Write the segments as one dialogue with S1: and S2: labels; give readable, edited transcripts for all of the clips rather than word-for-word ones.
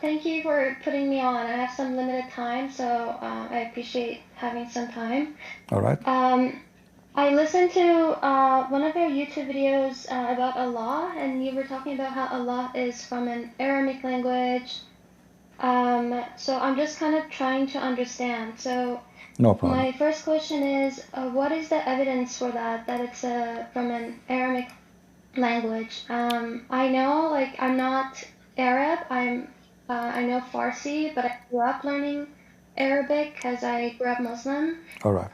S1: thank you for putting me on. I have some limited time, so I appreciate having some time.
S2: All right.
S1: I listened to one of your YouTube videos about Allah, and you were talking about how Allah is from an Aramaic language. So I'm just kind of trying to understand. So
S2: No problem.
S1: my first question is, what is the evidence for that it's from an Aramaic language? I know, like, I'm not Arab. I know Farsi, but I grew up learning Arabic because I grew up Muslim.
S2: All right.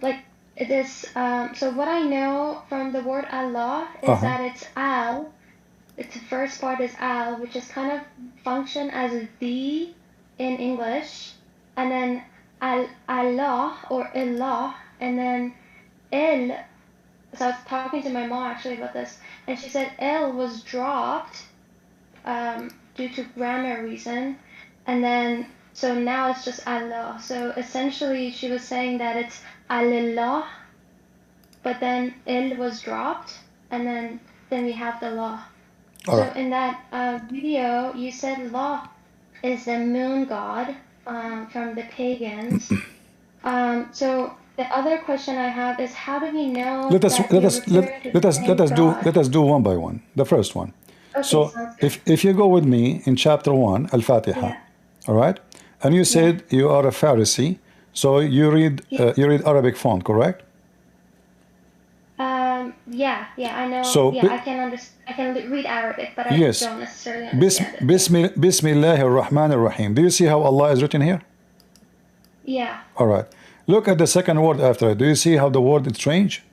S1: Like this. So what I know from the word Allah is that it's al. Its first part is al, which is kind of function as the in English, and then Allah or illah, and then il. So I was talking to my mom actually about this, and she said il was dropped due to grammar reason, and then so now it's just Allah. So essentially, she was saying that it's alillah, but then il was dropped, and then we have the law. So in that video, you said law is the moon god from the pagans. So the other question I have is, how do we know? Let
S2: us do one by one. The first one. Okay, so if you go with me in chapter 1, Al-Fatiha, yeah. All right, and you said you are a Pharisee, so you read Arabic font, correct?
S1: Yeah, I know. So yeah, I can read Arabic, but I don't necessarily understand it.
S2: Bismillah ar-Rahman ar-Rahim. Do you see how Allah is written here?
S1: Yeah.
S2: All right. Look at the second word after it. Do you see how the word is strange?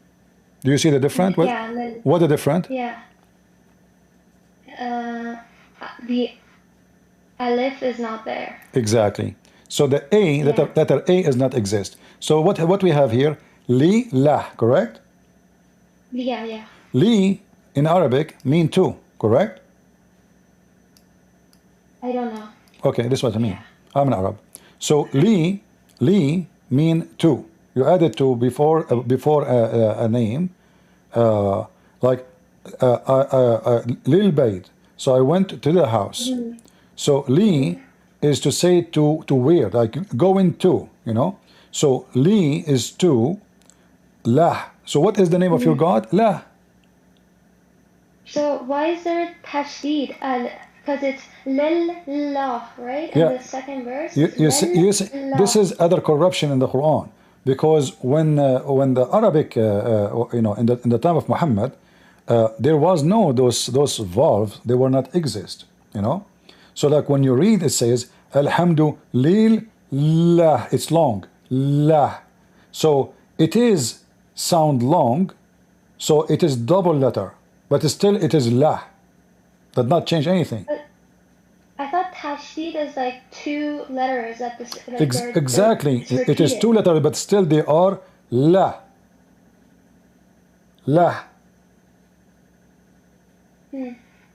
S2: Do you see the different?
S1: Yeah.
S2: What the different?
S1: Yeah. The alif is not there.
S2: Exactly. So the A, letter A does not exist. So what we have here? Li, lah, correct?
S1: Yeah.
S2: Li in Arabic mean two, correct?
S1: I don't know.
S2: Okay, this is what I mean. Yeah. I'm an Arab. So li mean two. You added two before a name, like Lil Bayt. So I went to the house. So li is to say to where, like go into, you know. So li is to, lah. So what is the name of your God? La.
S1: So why is there tashdid? Because it's lillah, right? In the second verse.
S2: You see, this is other corruption in the Quran, because when the Arabic, you know, in the time of Muhammad, there was no those vowels. They were not exist. You know, so like when you read, it says Alhamdulillah. It's long, la. So it is sound long, so it is double letter, but still it is la. Does not change anything.
S1: But I thought tashdid is like two letters at the
S2: exactly. It is two letters, but still they are la.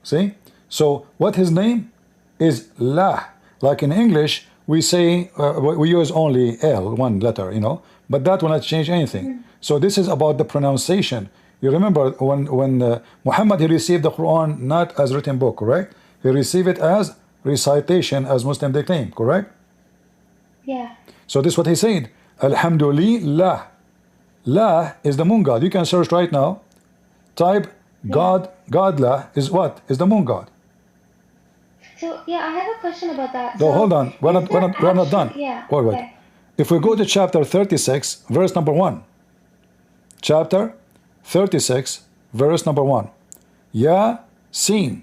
S2: See? So what his name is la. Like in English, we say we use only L, one letter, you know, but that will not change anything. So this is about the pronunciation. You remember when Muhammad, he received the Quran not as written book, correct? He received it as recitation, as Muslim they claim, correct?
S1: Yeah.
S2: So this is what he said. Alhamdulillah. La is the moon god. You can search right now. Type Godla is what? Is the moon god.
S1: So yeah, I have a question about that.
S2: So hold on. We're not done.
S1: Yeah.
S2: Wait. If we go to chapter 36, verse number 1. Chapter 36, verse number 1. Yasin.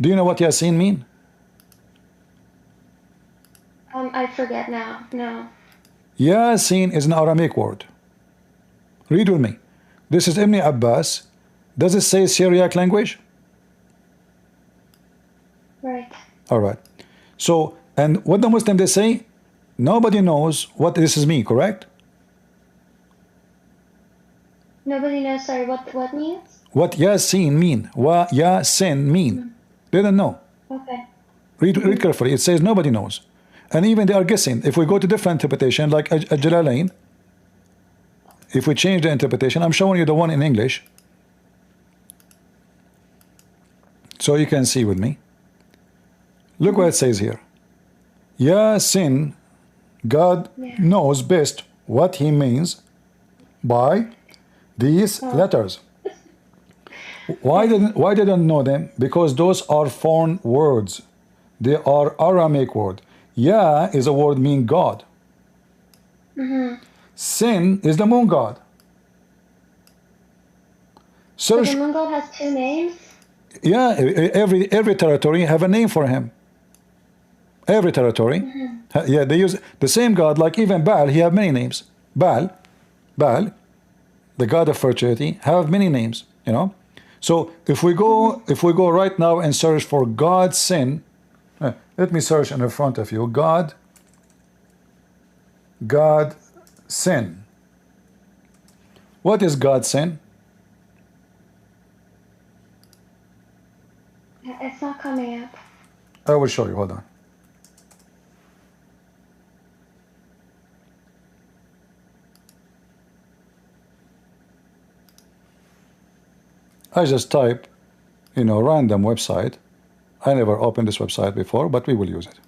S2: Do you know what Yasin mean?
S1: I forget now. No.
S2: Yasin is an Aramaic word. Read with me. This is Ibn Abbas. Does it say Syriac language?
S1: Right.
S2: All right. So, and what the Muslim they say, nobody knows what this is mean, correct?
S1: Nobody knows, sorry, what means?
S2: What Yasin mean. Wa Yasin mean. They don't know.
S1: Okay.
S2: Read carefully. It says nobody knows. And even they are guessing. If we go to different interpretation, like Jalalain, if we change the interpretation, I'm showing you the one in English, so you can see with me. Look what it says here. Ya sin, God knows best what he means by these letters. Why didn't know them? Because those are foreign words. They are Aramaic word. Ya is a word mean God. Sin is the moon god.
S1: So the moon god has two names?
S2: Yeah, every territory have a name for him. Every territory. Yeah, they use the same god, like even Baal, he have many names. Baal, the god of fertility, have many names, you know. So if we go right now and search for God sin, let me search in front of you. God sin. What is God sin?
S1: It's not coming up.
S2: I will show you. Hold on. I just type, you know, random website. I never opened this website before, but we will use it.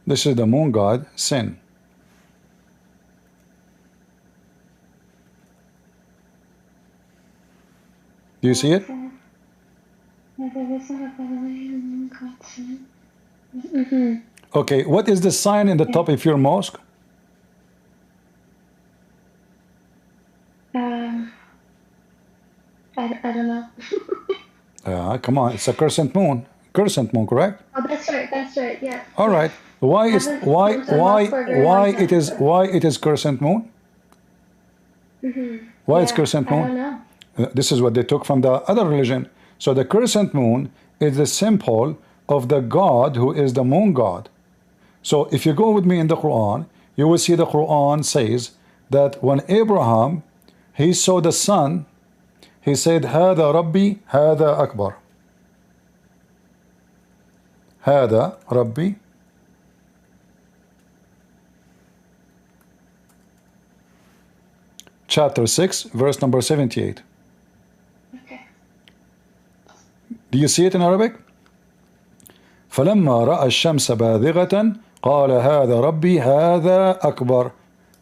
S2: This is the moon god, Sin. Do you see it? Okay, what is the sign in the top of your mosque?
S1: I don't know.
S2: Come on, it's a crescent moon. Crescent moon, correct?
S1: Oh, that's right, yeah.
S2: All right. Why it is crescent moon? Why it's crescent moon?
S1: I don't know.
S2: This is what they took from the other religion. So the crescent moon is the symbol of the God who is the moon god. So if you go with me in the Quran, you will see the Quran says that when Abraham, he saw the sun, he said, Hada Rabbi, Hada Akbar. Hada Rabbi. Chapter 6, verse number 78.
S1: Okay.
S2: Do you see it in Arabic? فلما رأى الشمس باذغة قال هذا ربي هذا أكبر.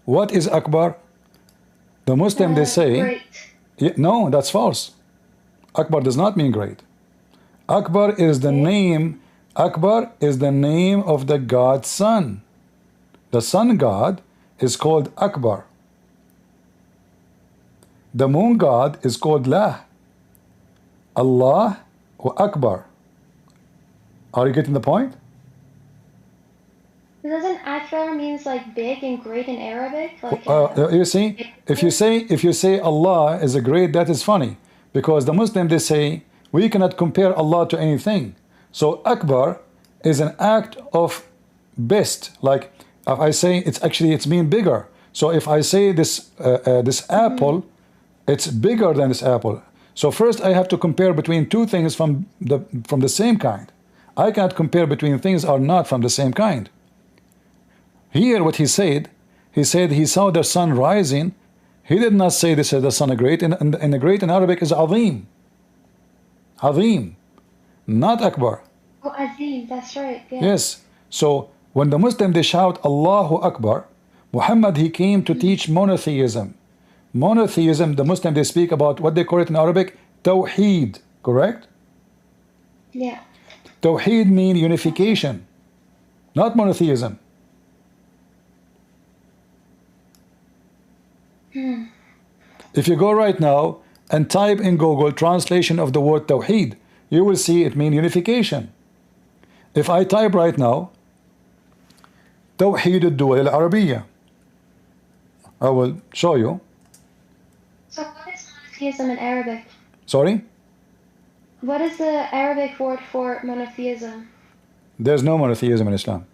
S2: What is Akbar? The Muslim they say, no, that's false. Akbar does not mean great. Akbar is the name. Akbar is the name of the God's son. The sun god is called Akbar. The moon god is called La. Allah wa Akbar. Are you getting the point?
S1: Doesn't Akbar means like big and great in Arabic? Like
S2: you see, if you say Allah is a great, that is funny, because the Muslim they say we cannot compare Allah to anything. So Akbar is an act of best. Like if I say it's mean bigger. So if I say this this apple, it's bigger than this apple. So first I have to compare between two things from the same kind. I cannot compare between things are not from the same kind. Here what he said he saw the sun rising. He did not say this is the sun great. And the great in Arabic is Azim. Azim, not Akbar.
S1: Oh, Azim, that's right. Yeah.
S2: Yes. So when the Muslim they shout Allahu Akbar, Muhammad he came to teach monotheism. Monotheism, the Muslim they speak about what they call it in Arabic, Tawhid, correct?
S1: Yeah.
S2: Tawhid mean unification, not monotheism. If you go right now and type in Google translation of the word Tawhid, you will see it mean unification. If I type right now توحيد الدول العربية, I will show you.
S1: So what is monotheism in Arabic?
S2: Sorry?
S1: What is the Arabic word for monotheism?
S2: There's no monotheism in Islam.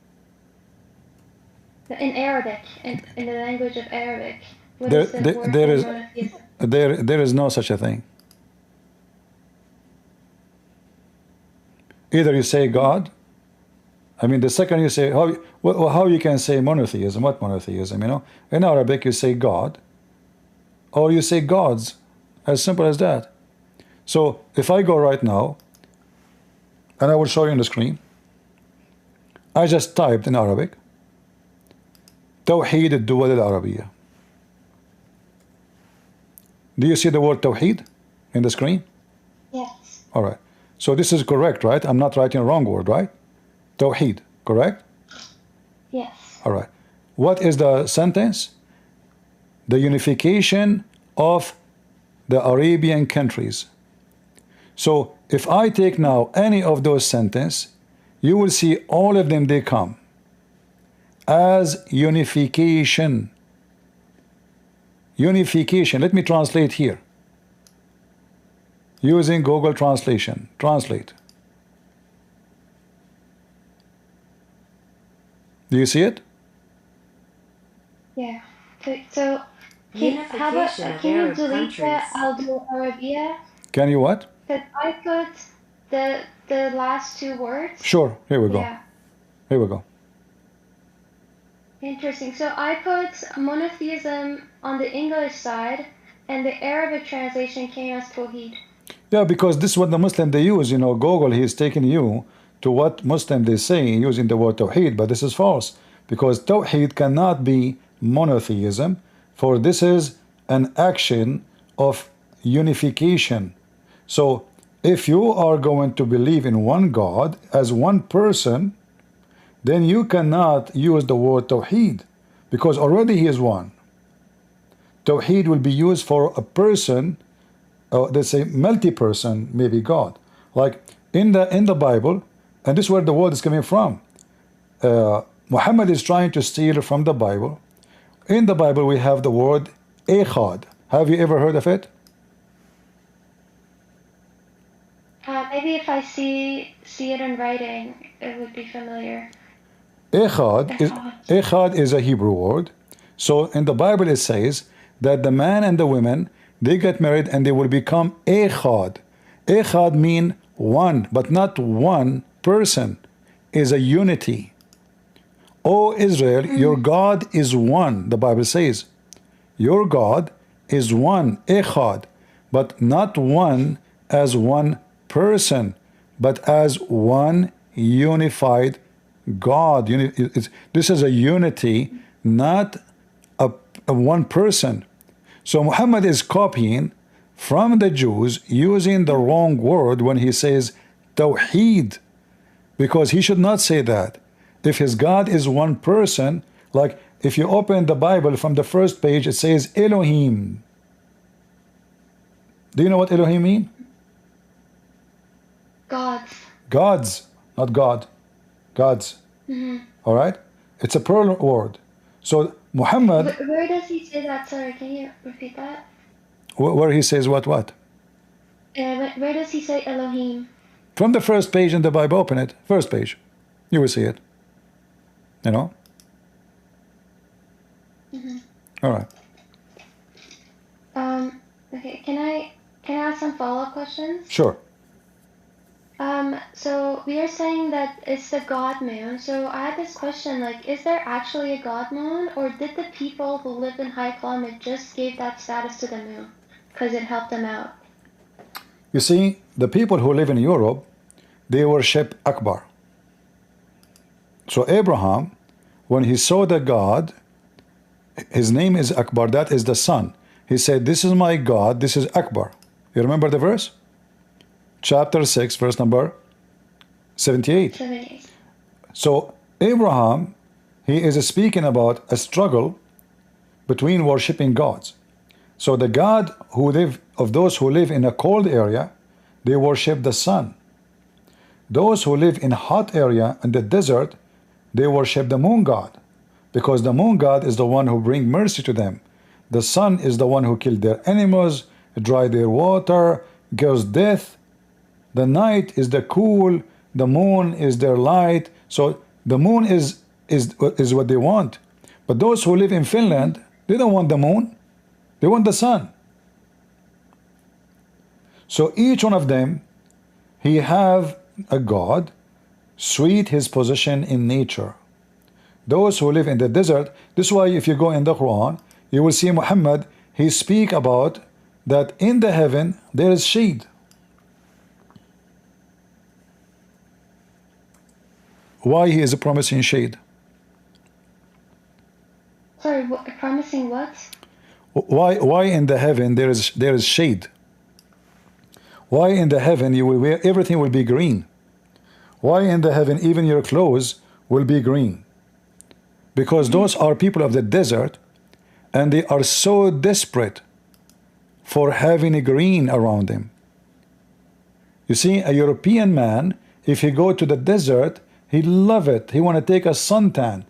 S1: In Arabic, in the language of Arabic, what is the word for monotheism?
S2: There is no such a thing. Either you say God I mean, the second you say, how you can say monotheism? What monotheism? You know, in Arabic you say God, or you say gods, as simple as that. So if I go right now, and I will show you on the screen, I just typed in Arabic, Tawhid الدول العربية. Do you see the word Tawhid in the screen?
S1: Yes.
S2: All right. So this is correct, right? I'm not writing a wrong word, right? Tawhid, correct?
S1: Yes.
S2: All right. What is the sentence? The unification of the Arabian countries. So if I take now any of those sentences, you will see all of them, they come as unification. Unification. Let me translate here. Using Google Translation. Translate. Do you see it?
S1: Yeah. So how about, can you delete the Aldo Arabia?
S2: Can you what?
S1: Because I put the last two words.
S2: Sure. Here we go.
S1: Yeah.
S2: Here we go.
S1: Interesting. So I put monotheism on the English side, and the Arabic translation came as Tawhid.
S2: Yeah, because this is what the Muslim they use. You know, Google, he is taking you to what Muslim they say using the word Tawhid, but this is false. Because Tawhid cannot be monotheism, for this is an action of unification. So if you are going to believe in one God as one person, then you cannot use the word Tawheed, because already he is one. Tawheed will be used for a person, let's say multi-person, maybe God. Like in the Bible, and this is where the word is coming from. Muhammad is trying to steal from the Bible. In the Bible we have the word Echad. Have you ever heard of it?
S1: Maybe if I see it in writing, it would be familiar.
S2: Echad is a Hebrew word. So in the Bible it says that the man and the women, they get married and they will become Echad. Echad mean one, but not one person. Is a unity. O Israel, your God is one, the Bible says. Your God is one, Echad, but not one as one person, but as one unified God. This is a unity, not a one person. So Muhammad is copying from the Jews using the wrong word when he says Tawheed, because he should not say that. If his God is one person, like if you open the Bible from the first page, it says Elohim. Do you know what Elohim mean?
S1: Gods.
S2: Gods, not God. Gods. All right? It's a plural word. So Muhammad...
S1: Where does he say that? Sorry, can you repeat that?
S2: Where he says what?
S1: Where does he say Elohim?
S2: From the first page in the Bible, open it. First page. You will see it. You know? All right.
S1: Okay, can I ask some follow-up questions?
S2: Sure.
S1: So we are saying that it's the God moon. So I had this question, like, is there actually a God moon, or did the people who lived in high climate just give that status to the moon because it helped them out?
S2: You see, the people who live in Europe, they worship Akbar. So Abraham, when he saw the God, his name is Akbar, that is the sun. He said, this is my God, this is Akbar. You remember the verse? Chapter 6, verse number 78.
S1: 78.
S2: So Abraham, he is speaking about a struggle between worshipping gods. So the God who live, of those who live in a cold area, they worship the sun. Those who live in a hot area in the desert, they worship the moon god, because the moon god is the one who brings mercy to them. The sun is the one who killed their animals, dry their water, gives death. The night is the cool, the moon is their light. So the moon is what they want. But those who live in Finland, they don't want the moon, they want the sun. So each one of them, he have a god, sweet his position in nature. Those who live in the desert, this is why if you go in the Quran, you will see Muhammad, he speak about that in the heaven there is shade. Why he is promising shade?
S1: Sorry, promising what?
S2: Why in the heaven there is shade? Why in the heaven you will wear everything will be green? Why in the heaven even your clothes will be green? Because those are people of the desert, and they are so desperate for having a green around them. You see, a European man, if he go to the desert, he love it. He want to take a suntan.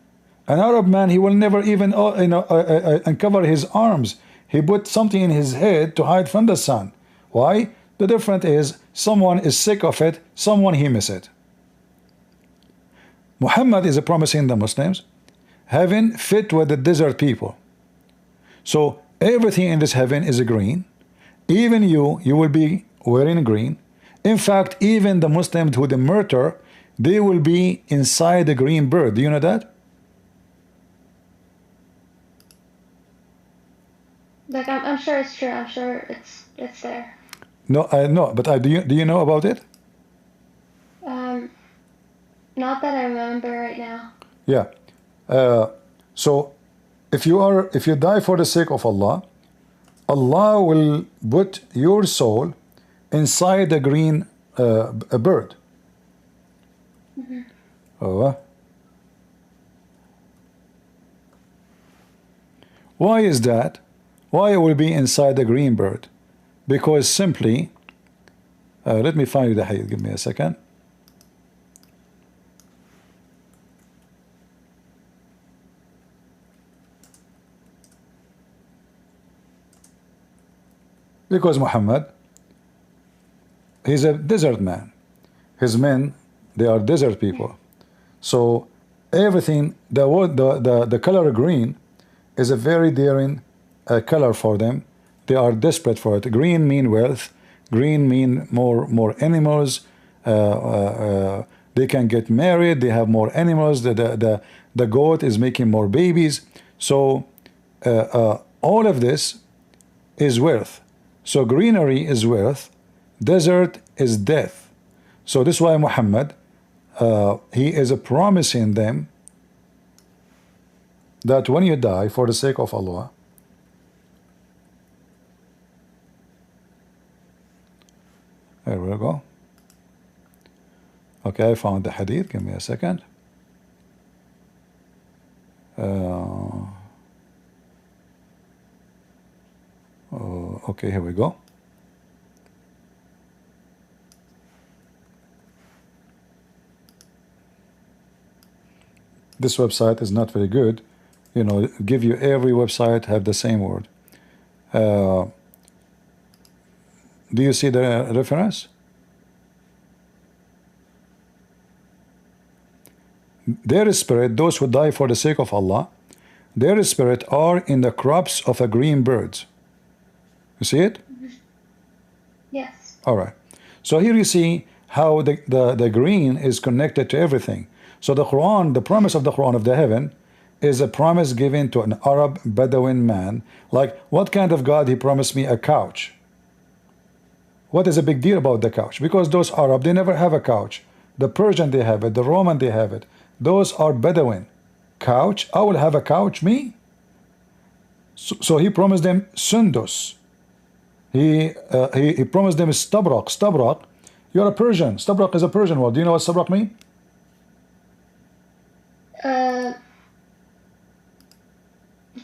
S2: An Arab man, he will never even uncover his arms. He put something in his head to hide from the sun. Why? The difference is someone is sick of it, someone he miss it. Muhammad is promising the Muslims heaven fit with the desert people. So everything in this heaven is green. Even you will be wearing green. In fact, even the Muslims who they murder, they will be inside the green bird. Do you know that?
S1: Like I'm sure it's true. I'm sure it's there.
S2: No, no. But do you know about it?
S1: Not that I remember right now.
S2: Yeah. So if you die for the sake of Allah, Allah will put your soul inside a green a bird.
S1: Mm-hmm.
S2: Oh. Why is that? Why it will be inside the green bird? Because simply, let me find you the hadith. Give me a second. Because Muhammad, he's a desert man. His men, they are desert people. So everything, the color green is a very daring color for them. They are desperate for it. Green mean wealth. Green mean more animals. They can get married. They have more animals. The goat is making more babies. So all of this is wealth. So greenery is wealth, desert is death. So this is why Muhammad, he is promising them that when you die for the sake of Allah, there we go. Okay, I found the hadith. Give me a second. Okay, here we go. This website is not very good. You know, give you every website have the same word. Do you see the reference? Their spirit, those who die for the sake of Allah, their spirit are in the crops of a green birds. You see it?
S1: Yes.
S2: All right. So here you see how the green is connected to everything. So the Quran, the promise of the Quran of the heaven, is a promise given to an Arab Bedouin man. Like, what kind of God? He promised me a couch. What is a big deal about the couch? Because those Arab, they never have a couch. The Persian, they have it. The Roman, they have it. Those are Bedouin. Couch? I will have a couch, me? So he promised them Sundus. He promised them Stabrak. Stabrak, you're a Persian. Stabrak is a Persian word. Do you know what Stabrak means?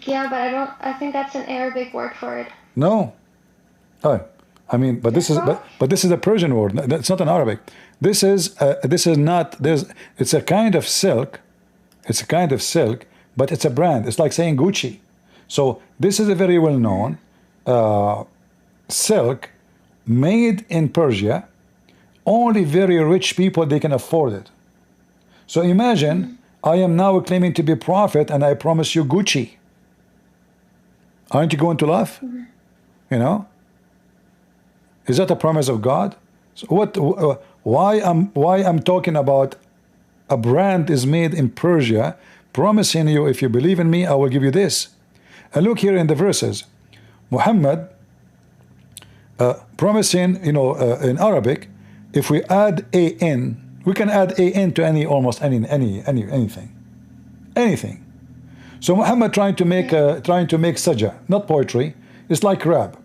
S1: Yeah, but I think that's an Arabic word for it.
S2: No. Oh, I mean, but this is a Persian word. That's not an Arabic. This is not. It's a kind of silk. It's a kind of silk, but it's a brand. It's like saying Gucci. So this is a very well known silk made in Persia. Only very rich people, they can afford it. So imagine I am now claiming to be prophet and I promise you Gucci. Aren't you going to laugh? You know? Is that a promise of God? So why I'm talking about a brand is made in Persia, promising you, if you believe in me, I will give you this. And look here in the verses, Muhammad promising, in Arabic, if we add an, we can add an to almost anything. So Muhammad trying to make sajja, not poetry. It's like rap.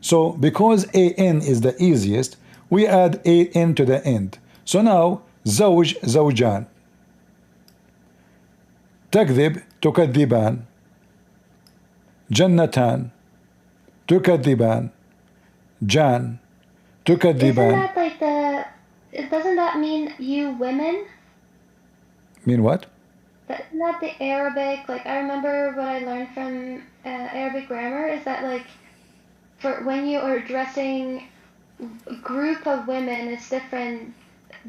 S2: So because an is the easiest, we add an to the end. So now زوج زوجان, تكذب تكذبان, جنتان تكذبان, جان تكذبان.
S1: Isn't that like doesn't that mean you women?
S2: Mean what?
S1: Isn't that the Arabic? Like, I remember what I learned from Arabic grammar is that, like, for when you are addressing a group of women, it's different.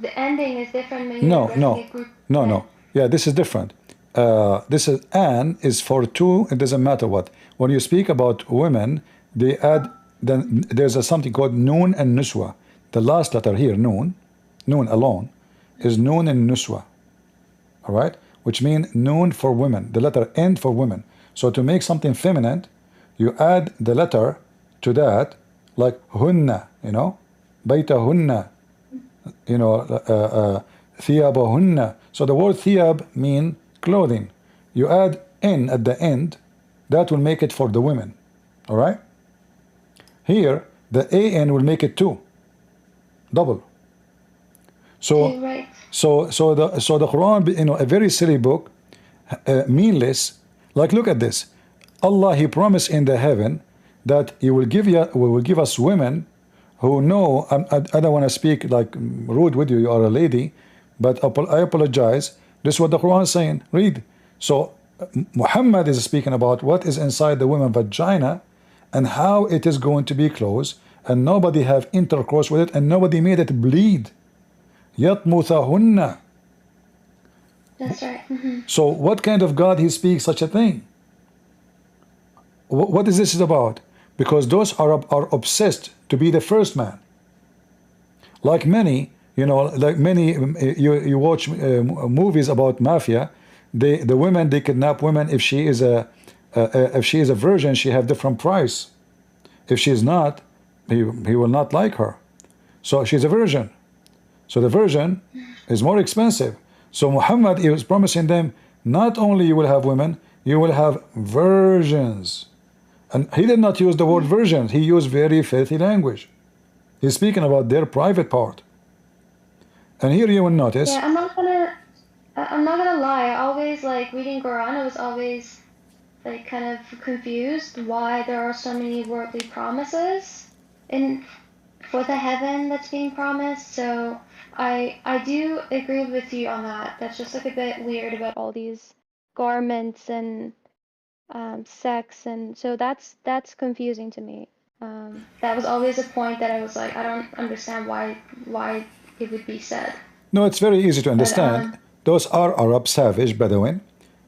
S1: The ending is different when you're addressing a group.
S2: No. Yeah, this is different. This is an is for two. It doesn't matter what. When you speak about women, they add. Then there's something called noon and nuswa. The last letter here, noon alone, is noon and nuswa. All right, which mean noon for women. The letter n for women. So to make something feminine, you add the letter to that, like hunna, baytahunna, thiyabahunna. So the word thiyab mean clothing. You add n at the end, that will make it for the women. All right. Here, the an will make it two, double. So,
S1: right.
S2: so the Quran, a very silly book, meaningless. Like, look at this. Allah, He promised in the heaven that He will give us women who know. I don't want to speak like rude with you. You are a lady, but I apologize. This is what the Quran is saying. Read. So Muhammad is speaking about what is inside the woman's vagina and how it is going to be closed, and nobody have intercourse with it, and nobody made it bleed. Yatmuthahunna.
S1: That's right.
S2: So what kind of God He speaks such a thing? What is this about? Because those are obsessed to be the first man. Like many, you watch movies about mafia. The women, they kidnap women. If she is a virgin, she have different price. If she is not, he will not like her. So she's a virgin. So the virgin is more expensive. So Muhammad is promising them, not only you will have women, you will have virgins. And he did not use the word virgins. He used very filthy language. He's speaking about their private part. And here you will notice.
S1: Yeah, I'm not gonna lie. I always, like, reading Quran, I was always, like, kind of confused why there are so many worldly promises for the heaven that's being promised. So I do agree with you on that. That's just, like, a bit weird about all these garments and sex, and so that's confusing to me. That was always a point that I was like, I don't understand why it would be said.
S2: No, it's very easy to understand.
S1: But,
S2: those are Arab, savage, Bedouin,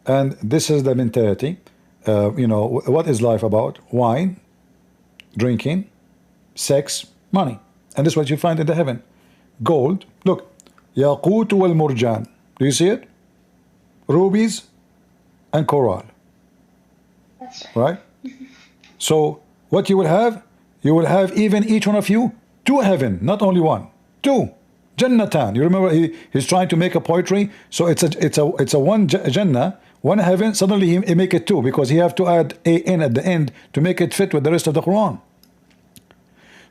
S2: and this is the mentality. What is life about? Wine, drinking, sex, money. And this is what you find in the heaven. Gold, look, Yaqut wal Murjan. Do you see it? Rubies and coral.
S1: that's
S2: Right? So what you will have even each one of you two heaven, not only one, two. Jannatan. You remember he's trying to make a poetry, so it's a one Jannah, one heaven. Suddenly he make it two because he have to add an at the end to make it fit with the rest of the Quran.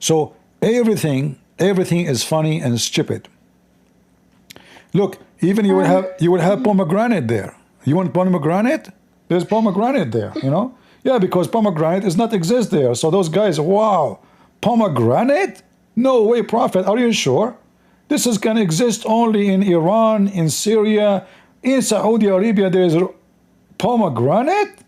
S2: So everything is funny and stupid. Look, even you will have pomegranate there. You want pomegranate? There's pomegranate there. Yeah, because pomegranate does not exist there. So those guys, wow, pomegranate? No way, Prophet. Are you sure? This is going to exist only in Iran, in Syria, in Saudi Arabia. There is pomegranate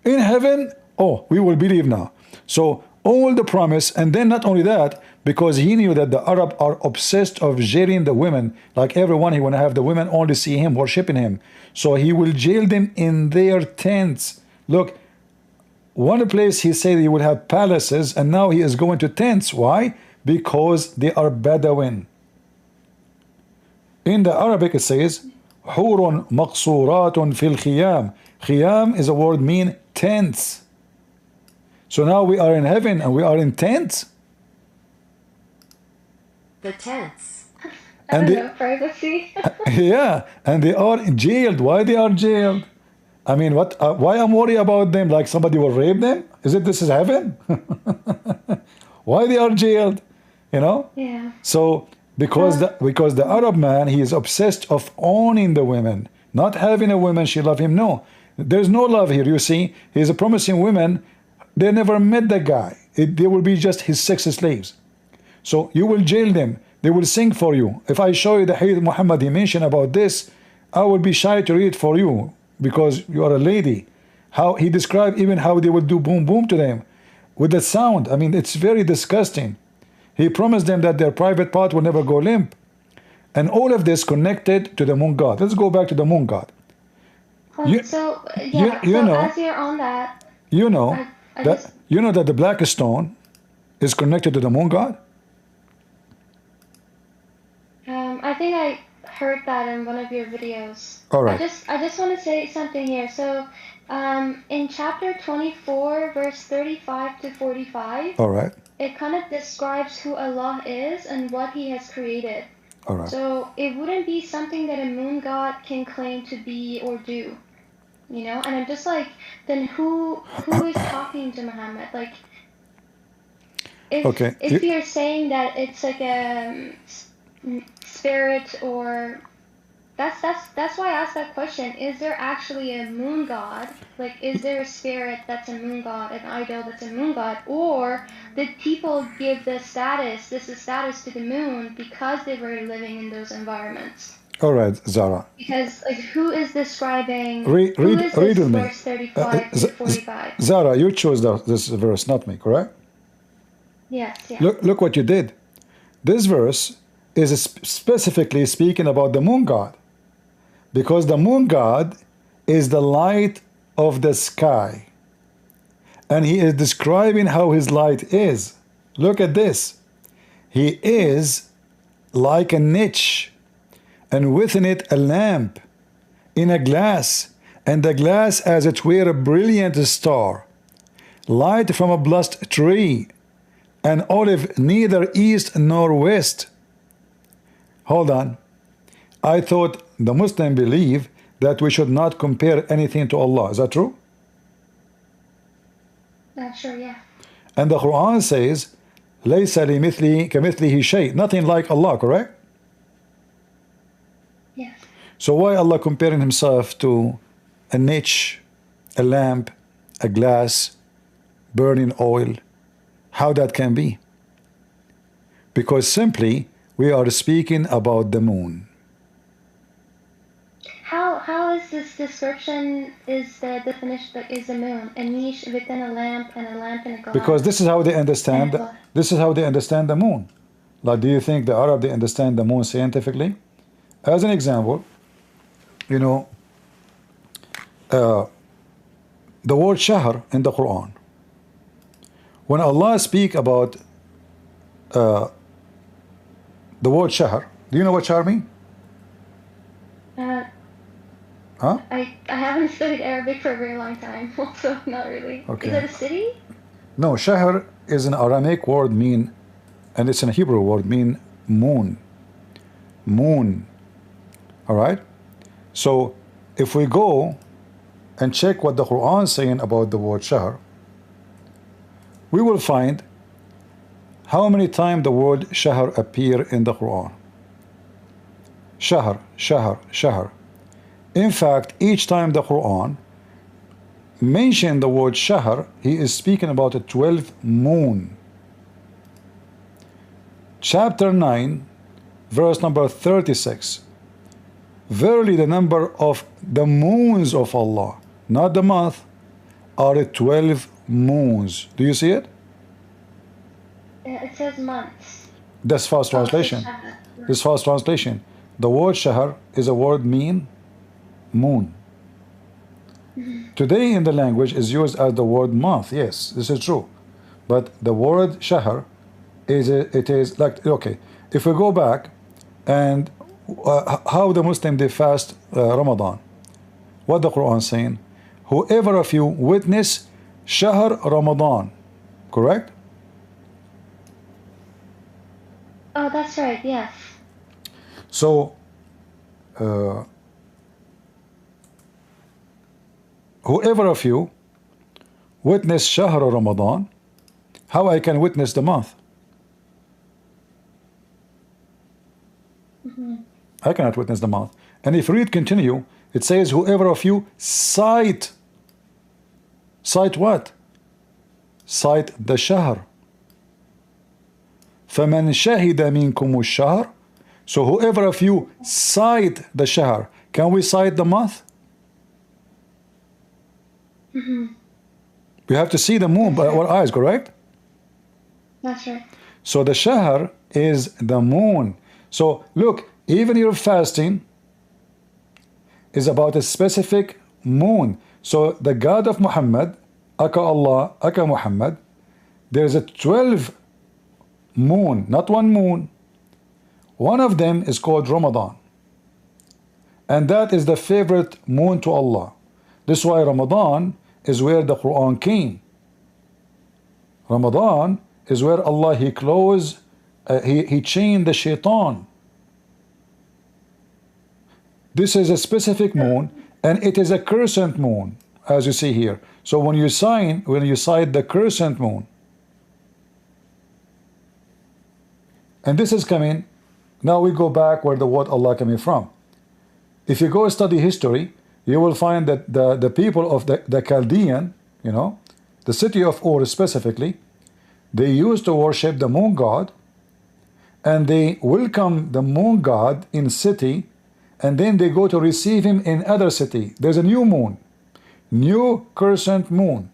S2: in heaven. Oh, we will believe now. So all the promise, and then not only that, because he knew that the Arab are obsessed of jailing the women. Like everyone, he want to have the women only see him, worshiping him. So he will jail them in their tents. Look, one place he said he would have palaces, and now he is going to tents. Why? Because they are Bedouin. In the Arabic it says حور مقصورات في الخيام. Khiyam is a word mean tents. So now we are in heaven and we are in tents.
S1: The tents. I don't know, privacy.
S2: Yeah, and they are jailed. Why they are jailed? I mean, what? Why I'm worried about them? Like somebody will rape them? This is heaven? Why they are jailed? You know?
S1: Yeah.
S2: So because the Arab man, he is obsessed of owning the women, not having a woman she love him. No, there's no love here. You see, he's promising women. They never met the guy. They will be just his sex slaves. So you will jail them. They will sing for you. If I show you the Hadith Muhammad he mentioned about this, I will be shy to read for you because you are a lady. How he described even how they would do boom boom to them with the sound. I mean, it's very disgusting. He promised them that their private part will never go limp. And all of this connected to the moon god. Let's go back to the moon god.
S1: You know, as you're on that,
S2: you know that the black stone is connected to the moon god.
S1: I think I heard that in one of your videos.
S2: All right.
S1: I just want to say something here. So, in chapter 24, verse 35 to 45.
S2: All right.
S1: It kind of describes who Allah is and what He has created.
S2: All right.
S1: So it wouldn't be something that a moon god can claim to be or do, you know. And I'm just like, then who is talking to Muhammad? Like, if you're saying that it's like a spirit or that's why I asked that question. Is there actually a moon god? Like, is there a spirit that's a moon god, an idol that's a moon god? Or did people give this status to the moon because they were living in those environments?
S2: All right, Zara.
S1: Because, like, who is describing...
S2: Read with me.
S1: Verse 35 to 45?
S2: Zara, you chose this verse, not me, correct?
S1: Yes, yeah.
S2: Look what you did. This verse is specifically speaking about the moon god. Because the moon god is the light of the sky. And he is describing how his light is. Look at this. He is like a niche, and within it a lamp in a glass, and the glass as it were a brilliant star, light from a blessed tree, an olive neither east nor west. Hold on. I thought the Muslim believe that we should not compare anything to Allah. Is that true?
S1: Sure, yeah.
S2: And the Quran says, لَيْسَ لِمِثْلِهِ كَمِثْلِهِ شَيْءٍ. Nothing like Allah, correct?
S1: Yes.
S2: So why Allah comparing himself to a niche, a lamp, a glass, burning oil? How that can be? Because simply we are speaking about the moon.
S1: How is this description, is the definition, is the moon a niche within a lamp and a lamp in a glass?
S2: Because this is how they understand the moon. Like, do you think the Arab, they understand the moon scientifically? As an example, you know, the word shahr in the Quran. When Allah speak about the word shahr, do you know what shahr mean? Huh?
S1: I haven't studied Arabic for a very long time, so not really.
S2: Okay.
S1: Is it a city?
S2: No, shahr is an Aramaic word mean, and it's a Hebrew word mean moon. Moon. All right? So if we go and check what the Quran is saying about the word shahr, we will find how many times the word shahr appear in the Quran. Shahr, shahr, shahr. In fact, each time the Quran mentions the word shahr, he is speaking about a 12th moon. Chapter 9, verse number 36. Verily the number of the moons of Allah, not the month, are 12 moons. Do you see it?
S1: It says months.
S2: That's fast translation. This fast translation. The word shahr is a word mean moon. Today in the language is used as the word month. Yes, this is true. But the word shahr is it is like, okay, if we go back and how the Muslim they fast Ramadan. What the Quran saying? Whoever of you witness Shahr Ramadan, correct?
S1: Oh, that's right, yes.
S2: So, whoever of you witness Shahr Ramadan, how I can witness the month? I cannot witness the month. And if you read continue, it says, whoever of you sight what? Sight the Shahr. فَمَنْ شَهِدَ مِنْكُمُ الشَّهْرِ. So whoever of you sight the Shahr, can we sight the month? We have to see the moon by our eyes, correct?
S1: That's right.
S2: So the Shahr is the moon. So look, even your fasting is about a specific moon. So the God of Muhammad, Aka Allah, Aka Muhammad, there is a 12 moon, not one moon. One of them is called Ramadan. And that is the favorite moon to Allah. This is why Ramadan is where the Quran came. Ramadan is where Allah, He closed, He chained the shaitan. This is a specific moon, and it is a crescent moon, as you see here. So when you sight the crescent moon, and this is coming, now we go back where the word Allah coming from. If you go study history, you will find that the people of the Chaldean, you know, the city of Ur specifically, they used to worship the moon god, and they welcome the moon god in city, and then they go to receive him in other city. There's a new moon, new crescent moon.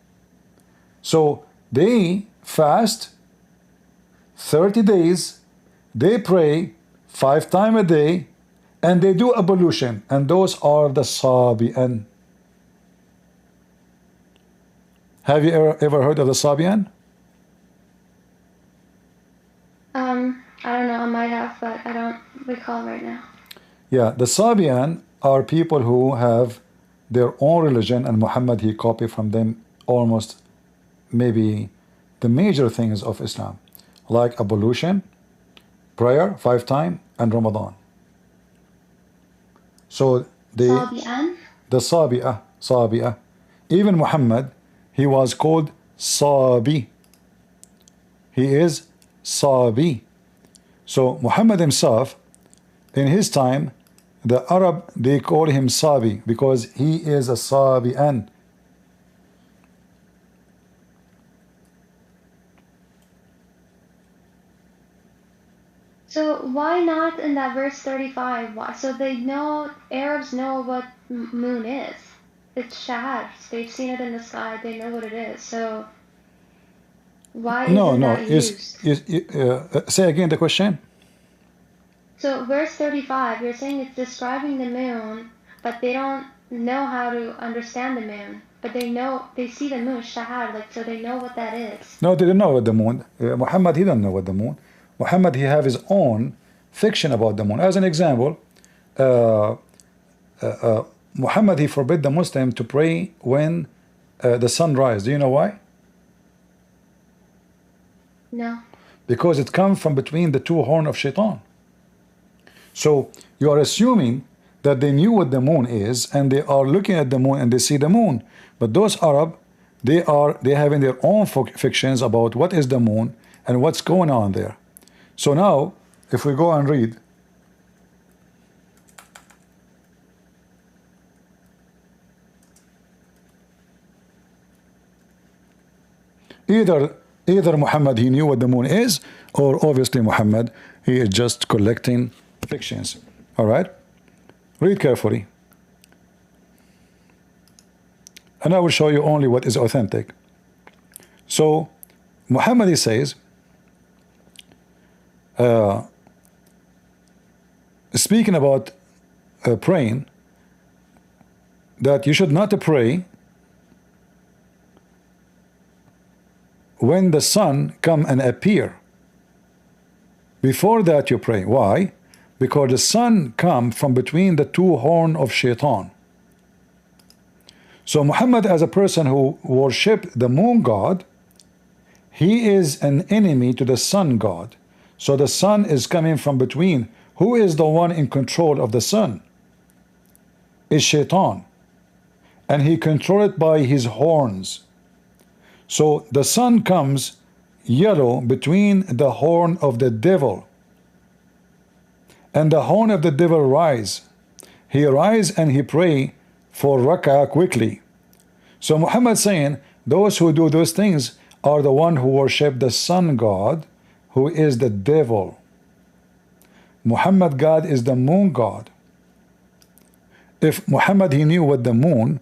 S2: So they fast 30 days, they pray 5 times a day, and they do ablution, and those are the Sabian. Have you ever heard of the Sabian?
S1: I don't know, I might have, but I don't recall right now.
S2: Yeah, the Sabian are people who have their own religion, and Muhammad, he copied from them almost maybe the major things of Islam, like ablution, prayer 5 times, and Ramadan. So
S1: Sabian?
S2: the Sabi'ah. Even Muhammad, he was called Sabi. He is Sabi. So Muhammad himself, in his time, the Arab, they call him Sabi because he is a Sabi'an.
S1: So why not in that verse 35? Why? So they know, Arabs know what moon is. It's Shahar. They've seen it in the sky. They know what it is. So why isn't that used?
S2: Say again the question.
S1: So verse 35, you're saying it's describing the moon, but they don't know how to understand the moon. But they know, they see the moon, Shahar, like, so they know what that is.
S2: No, they don't know what the moon. Muhammad, he don't know what the moon. Muhammad, he have his own fiction about the moon. As an example, Muhammad, he forbid the Muslim to pray when the sun rises. Do you know why?
S1: No.
S2: Because it comes from between the 2 horns of shaitan. So you are assuming that they knew what the moon is, and they are looking at the moon and they see the moon. But those Arab, they having their own fictions about what is the moon and what's going on there. So now, if we go and read, either Muhammad, he knew what the moon is, or obviously Muhammad, he is just collecting fictions. All right, read carefully, and I will show you only what is authentic. So Muhammad, he says, speaking about praying, that you should not pray when the sun come and appear. Before that you pray. Why? because the sun come from between the two horns of shaitan. So Muhammad, as a person who worship the moon god, he is an enemy to the sun god. So the sun is coming from between. Who is the one in control of the sun? Is shaitan, and he controls it by his horns. So the sun comes yellow between the horn of the devil, and the horn of the devil rise. He rise and he pray for rak'ah quickly. So Muhammad saying those who do those things are the one who worship the sun god, who is the devil. Muhammad God is the moon god. If Muhammad he knew what the moon,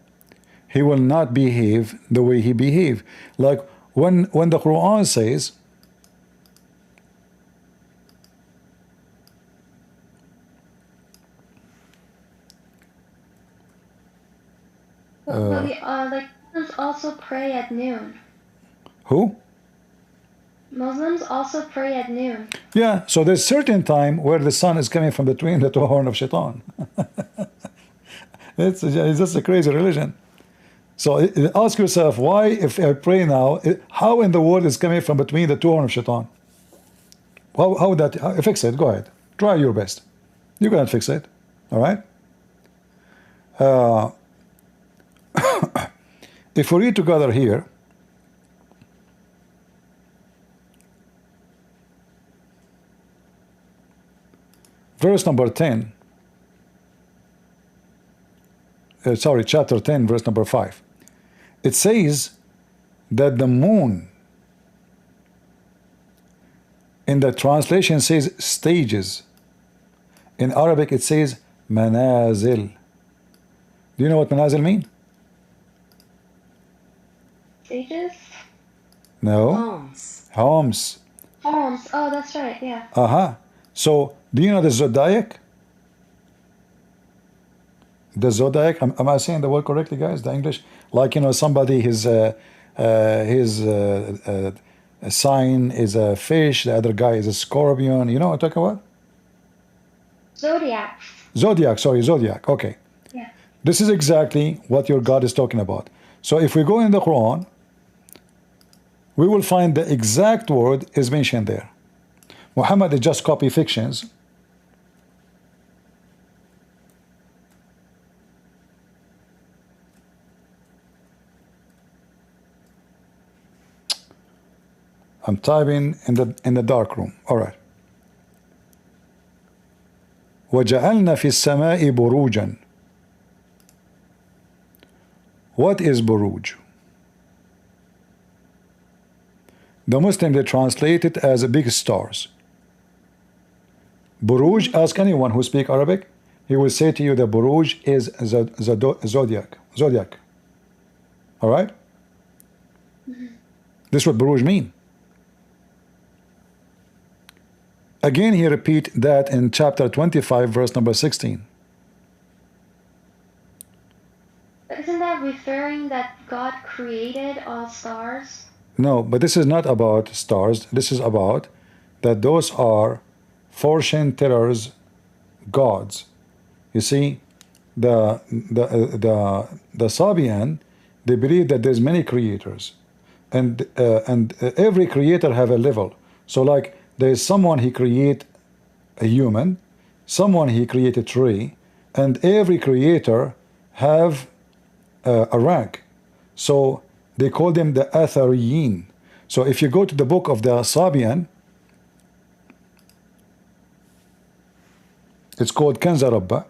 S2: he will not behave the way he behaved. Like when the Quran says
S1: like Muslims also pray at noon.
S2: who?
S1: Muslims also pray at noon.
S2: Yeah, so there's certain time where the sun is coming from between the two horns of shaitan. It's just a crazy religion. So ask yourself, why, if I pray now, how in the world is coming from between the two horns of shaitan? How would that fix it? Go ahead, try your best. You cannot fix it. All right. If we read together here, verse number 10, sorry, chapter 10, verse number 5. It says that the moon, in the translation says stages. In Arabic it says manazil. Do you know what manazil mean?
S1: Stages?
S2: No.
S3: Homes.
S2: Homes.
S1: Homes. Oh, that's right. Yeah.
S2: So do you know the Zodiac? The Zodiac, am I saying the word correctly, guys? The English, like, you know, somebody his sign is a fish, the other guy is a scorpion. You know what I'm talking about?
S1: Zodiac.
S2: Zodiac, sorry, Zodiac. Okay.
S1: Yeah.
S2: This is exactly what your God is talking about. So if we go in the Quran, we will find the exact word is mentioned there. Muhammad is just copy fictions. I'm typing in the dark room. All right. وَجَعَلْنَا فِي السَّمَاءِ بُرُوجًا. What is buruj? The Muslim, they translate it as big stars. Buruj, ask anyone who speaks Arabic, he will say to you that buruj is zodiac. Zodiac. All right? This is what buruj mean. Again, he repeat that in chapter 25, verse number 16.
S1: Isn't that referring that God created all stars?
S2: No, but this is not about stars. This is about that those are fortune tellers, gods. You see, the Sabian, they believe that there's many creators, and every creator have a level. So like there is someone he create a human, someone he create a tree, and every creator have a rank. So they call them the Athariyin. So if you go to the book of the Sabian, it's called Kenzerba.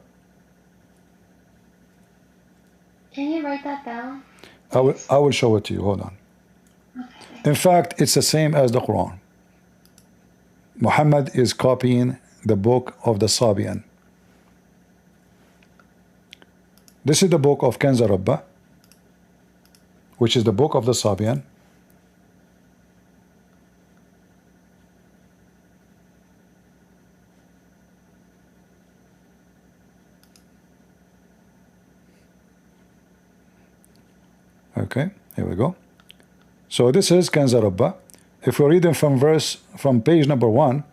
S1: Can you write that down?
S2: I will show it to you. Hold on.
S1: Okay.
S2: In fact, it's the same as the Quran. Muhammad is copying the book of the Sabian. This is the book of Kenzerba, which is the book of the Sabian. Okay, here we go. So this is Kenzerba. If we read them from page number 1,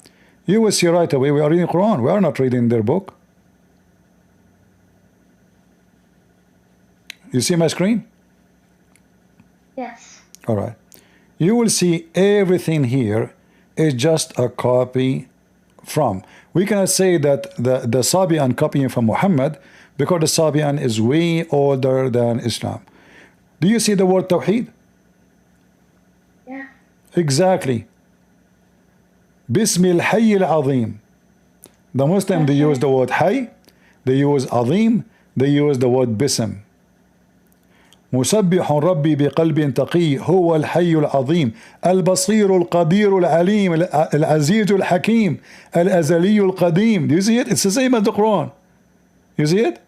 S2: You will see right away we are reading Quran. We are not reading their book. You see my screen?
S1: Yes.
S2: All right. You will see everything here is just a copy from. We cannot say that the Sabian copying from Muhammad because the Sabian is way older than Islam. Do you see the word Tawhid?
S1: Yeah.
S2: Exactly. Bismil Hayy al-Azim. The Muslim, they use the word Hayy, they use Azim, they use the word Bism. مسبح ربي بقلب تقي هو الحي العظيم البصير القدير العليم العزيز الحكيم الأزلي القديم. Do you see it? It's the same as the Quran. You see it?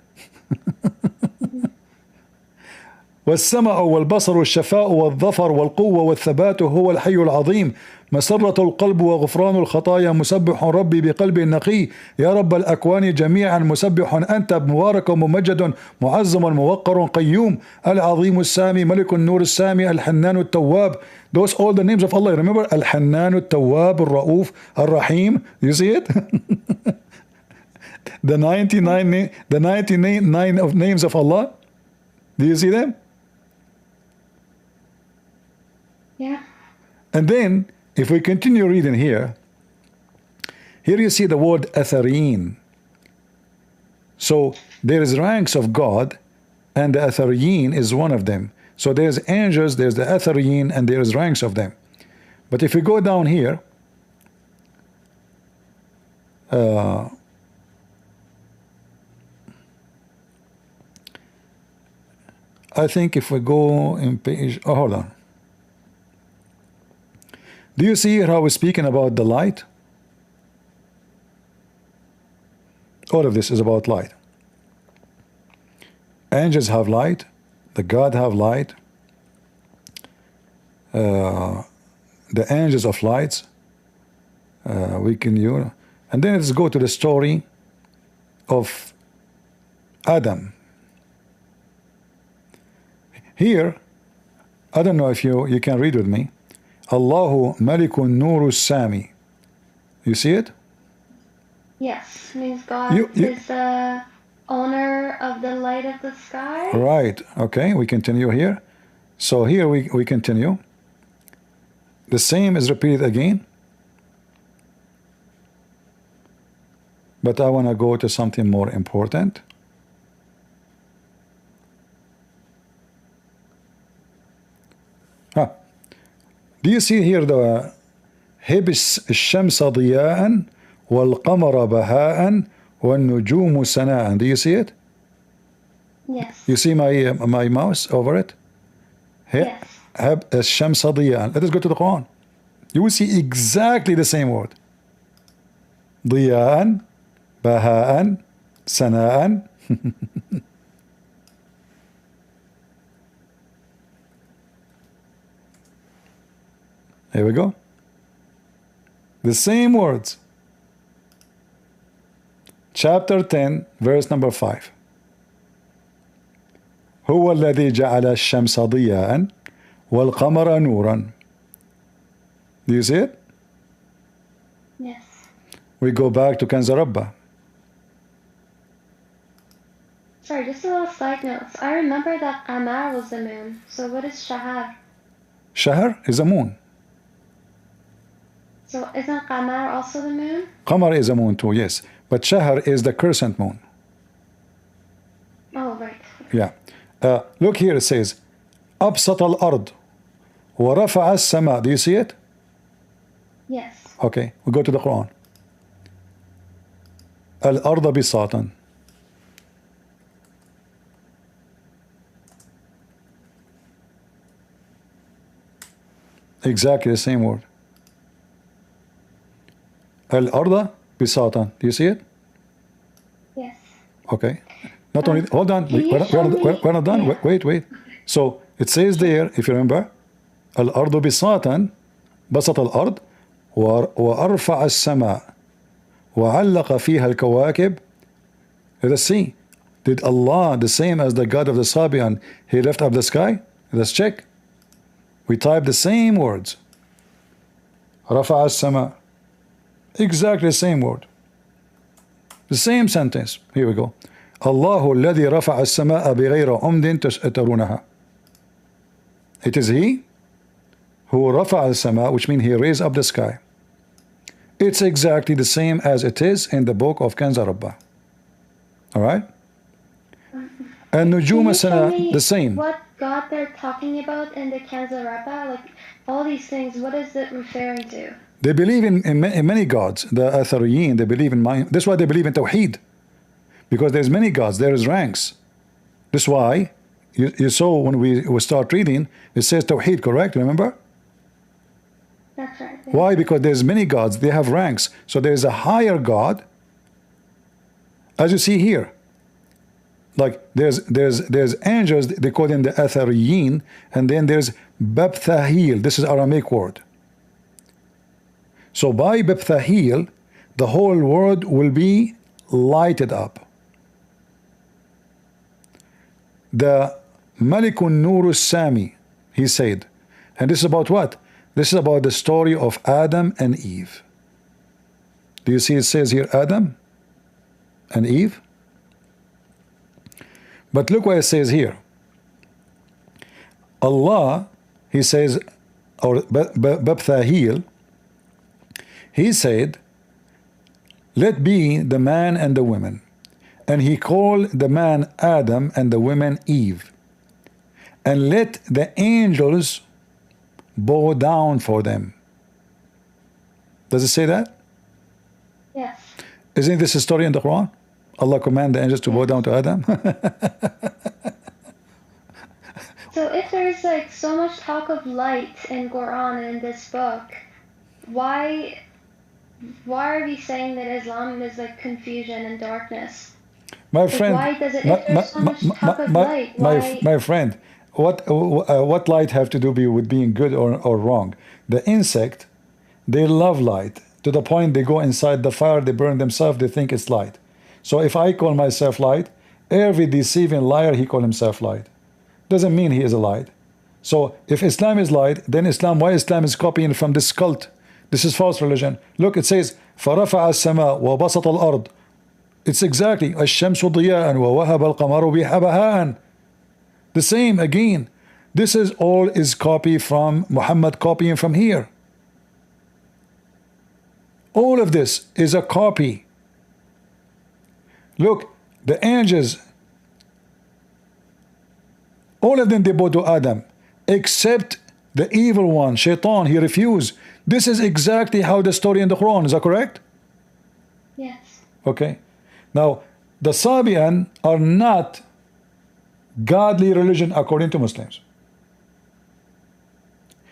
S2: والسمع والبصر والشفاء والظفر والقوة والثبات هو الحي العظيم مسرة القلب وغفران الخطايا مسبح ربي بقلب نقي يا رب الأكوان جميعا مسبح أنت مبارك وممجد معظم موقر قيوم العظيم السامي ملك النور السامي الحنان التواب. Those all the names of Allah. Remember الحنان التواب الرؤوف الرحيم. You see it? The 99 of names of Allah. Do you see them?
S1: Yeah.
S2: And then, if we continue reading here you see the word Atharine. So, there is ranks of God, and the Atharine is one of them. So, there's angels, there's the Atharine, and there's ranks of them. But if we go down here, I think if we go in page, oh, hold on. Do you see how we're speaking about the light? All of this is about light. Angels have light. The God have light. The angels of lights. We can use. And then let's go to the story of Adam. Here, I don't know if you can read with me. Allahu Malikun Nuru Sami. You see it?
S1: Yes, means God is the owner of the light of the sky.
S2: Right. Okay, we continue here. So here we continue. The same is repeated again. But I want to go to something more important. Do you see here the هبس الشمس ضياء والقمر بهاء والنجوم سناء? Do you see it?
S1: Yes.
S2: You see my mouse over it?
S1: Yes.
S2: هب الشمس ضياء. Let us go to the Quran. You will see exactly the same word. ضياء بهاء سناء. Here we go. The same words. Chapter 10, verse number 5. هو الذي جعل الشمس ضياء والقمر نورا. Do you see it?
S1: Yes.
S2: We go back to Kenzerba.
S1: Sorry, just a little side note. I remember that Amar was the moon. So what is Shahar?
S2: Shahar is a moon.
S1: So isn't Qamar also the moon?
S2: Qamar is a moon too, yes. But Shahar is the crescent moon.
S1: Oh, right.
S2: Yeah. Look here, it says, أبسط الأرض ورفع السماء. Do you see it?
S1: Yes.
S2: Okay, we go to the Quran. الأرض بساطا. Exactly the same word. الأرض بساطا. Do you see it?
S1: Yes.
S2: Okay. Not only, hold on, we're not done. Yeah. Wait. So it says there, if you remember, الأرض بساطا بسط الأرض وأرفع السماء وعلق فيها الكواكب. Let us see. Did Allah, the same as the God of the Sabian, he left up the sky? Let's check. We type the same words. رفع السماء Exactly the same word. The same sentence. Here we go. الله الذي رفع السماء بغير عمد ترونها. It is He who رفع السماء, which means He raised up the sky. It's exactly the same as it is in the book of Kenzerba. Alright? And Nujum Sana, the same.
S1: What God they're talking about in the Kenzerba? Like, all these things, what is it referring to?
S2: They believe in many gods. The Athariyin, they believe in mine. That's why they believe in Tawhid. Because there's many gods, there is ranks. That's why you saw when we start reading, it says Tawhid, correct? Remember?
S1: That's right. Yeah.
S2: Why? Because there's many gods, they have ranks. So there's a higher God, as you see here. Like there's angels, they call them the Athariyin, and then there's Babthahil. This is Aramaic word. So by Babthahil, the whole world will be lighted up. The Malikun Nur Sami, he said, and this is about what? This is about the story of Adam and Eve. Do you see it says here Adam and Eve? But look what it says here. Allah, he says, or Babthahil, he said, let be the man and the woman. And he called the man Adam and the woman Eve. And let the angels bow down for them. Does it say that?
S1: Yes.
S2: Isn't this a story in the Quran? Allah commanded the angels to bow down to Adam?
S1: So if there's like so much talk of light in Quran and in this book, why are we saying that Islam is like confusion and darkness?
S2: My friend,
S1: why does it, if there's so much talk of light, why?
S2: My friend, what light have to do with being good or wrong? The insect, they love light to the point they go inside the fire, they burn themselves, they think it's light. So if I call myself light, every deceiving liar, he call himself light. Doesn't mean he is a light. So if Islam is light, then why Islam is copying from this cult? This is false religion. Look, it says فَرَفَعَ السَّمَاء وَبَسَطَ الْأَرْض. It's exactly الشَّمْسُ ضِيَاءً وَوَهَبَ الْقَمَرُ بِهَبَهَاءً. The same again. This is all is copy from Muhammad, copying from here. All of this is a copy. Look, the angels, all of them, they bow to Adam, except the evil one, Shaitan, he refused. This is exactly how the story in the Quran, is that correct?
S1: Yes.
S2: Okay. Now, the Sabian are not godly religion according to Muslims.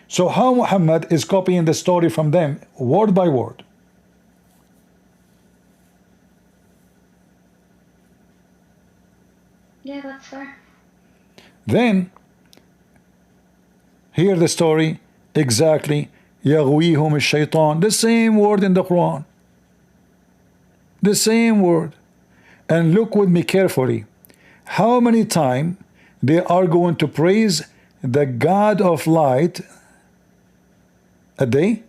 S2: So how Muhammad is copying the story from them, word by word?
S1: Yeah, that's fair.
S2: Then, hear the story exactly. يَغْوِيهُمُ الشَّيْطَانِ. The same word in the Quran. The same word. And look with me carefully. How many times they are going to praise the God of light a day?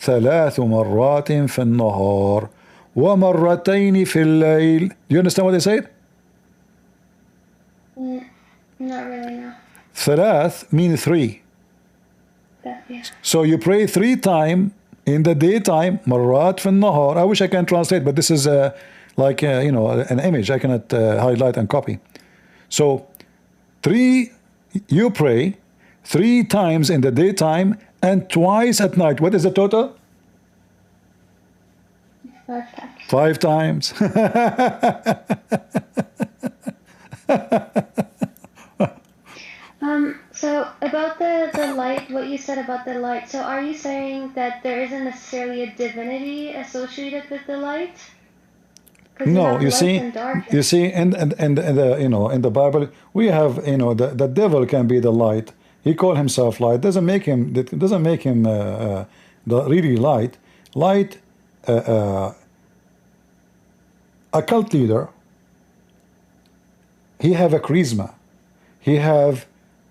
S2: ثلاث مرات في النهار ومرتين في الليل. Do you understand what they said?
S1: Not really, no.
S2: ثلاث means three.
S1: Yeah.
S2: So you pray 3 times in the daytime, مرات في النهار. I wish I can translate, but this is like you know, an image. I cannot highlight and copy. So you pray 3 times in the daytime and twice at night. What is the total?
S1: 5 times.
S2: 5 times.
S1: So about the light, what you said about the light. So are you saying that there isn't necessarily a divinity associated with the light?
S2: No, you see, in the you know, in the Bible we have, you know, the devil can be the light. He called himself light. Doesn't make him the really light. Light, a cult leader. He have a charisma. He have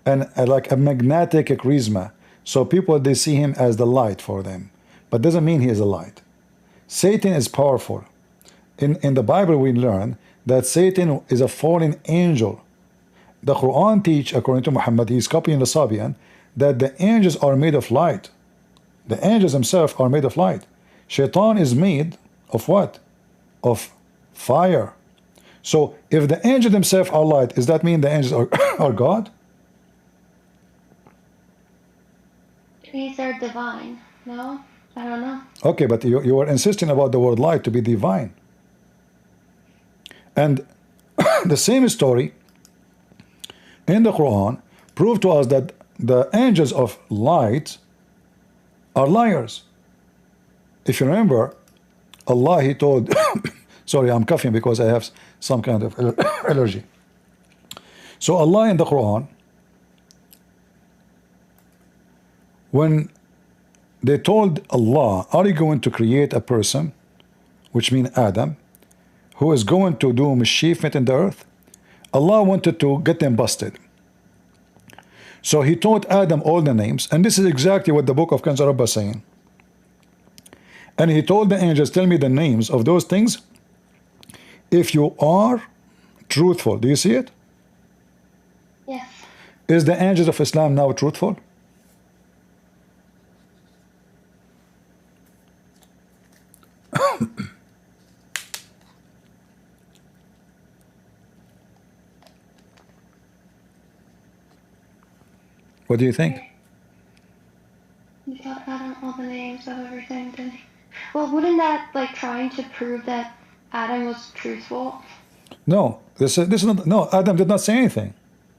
S2: like a magnetic charisma. So people, they see him as the light for them, but doesn't mean he is a light. Satan is powerful. In the Bible we learn that Satan is a fallen angel. The Quran teach, according to Muhammad, he's copying the Sabian, that the angels are made of light. The angels themselves are made of light. Shaitan is made of what? Of fire. So if the angels themselves are light, does that mean the angels are God?
S1: These are divine. No? I don't know.
S2: Okay, but you are insisting about the word light to be divine. And the same story in the Quran prove to us that the angels of light are liars. If you remember, Allah, he told sorry, I'm coughing because I have some kind of allergy. So Allah in the Quran, when they told Allah, are you going to create a person, which means Adam, who is going to do mischievement in the earth? Allah wanted to get them busted. So he taught Adam all the names, and this is exactly what the book of Kenzerba is saying. And he told the angels, tell me the names of those things if you are truthful. Do you see it?
S1: Yes.
S2: Is the angels of Islam now truthful? What do you think?
S1: You thought Adam all the names of everything, didn't he? Well, wouldn't that like trying to prove that Adam was truthful?
S2: No, this is not. No, Adam did not say anything.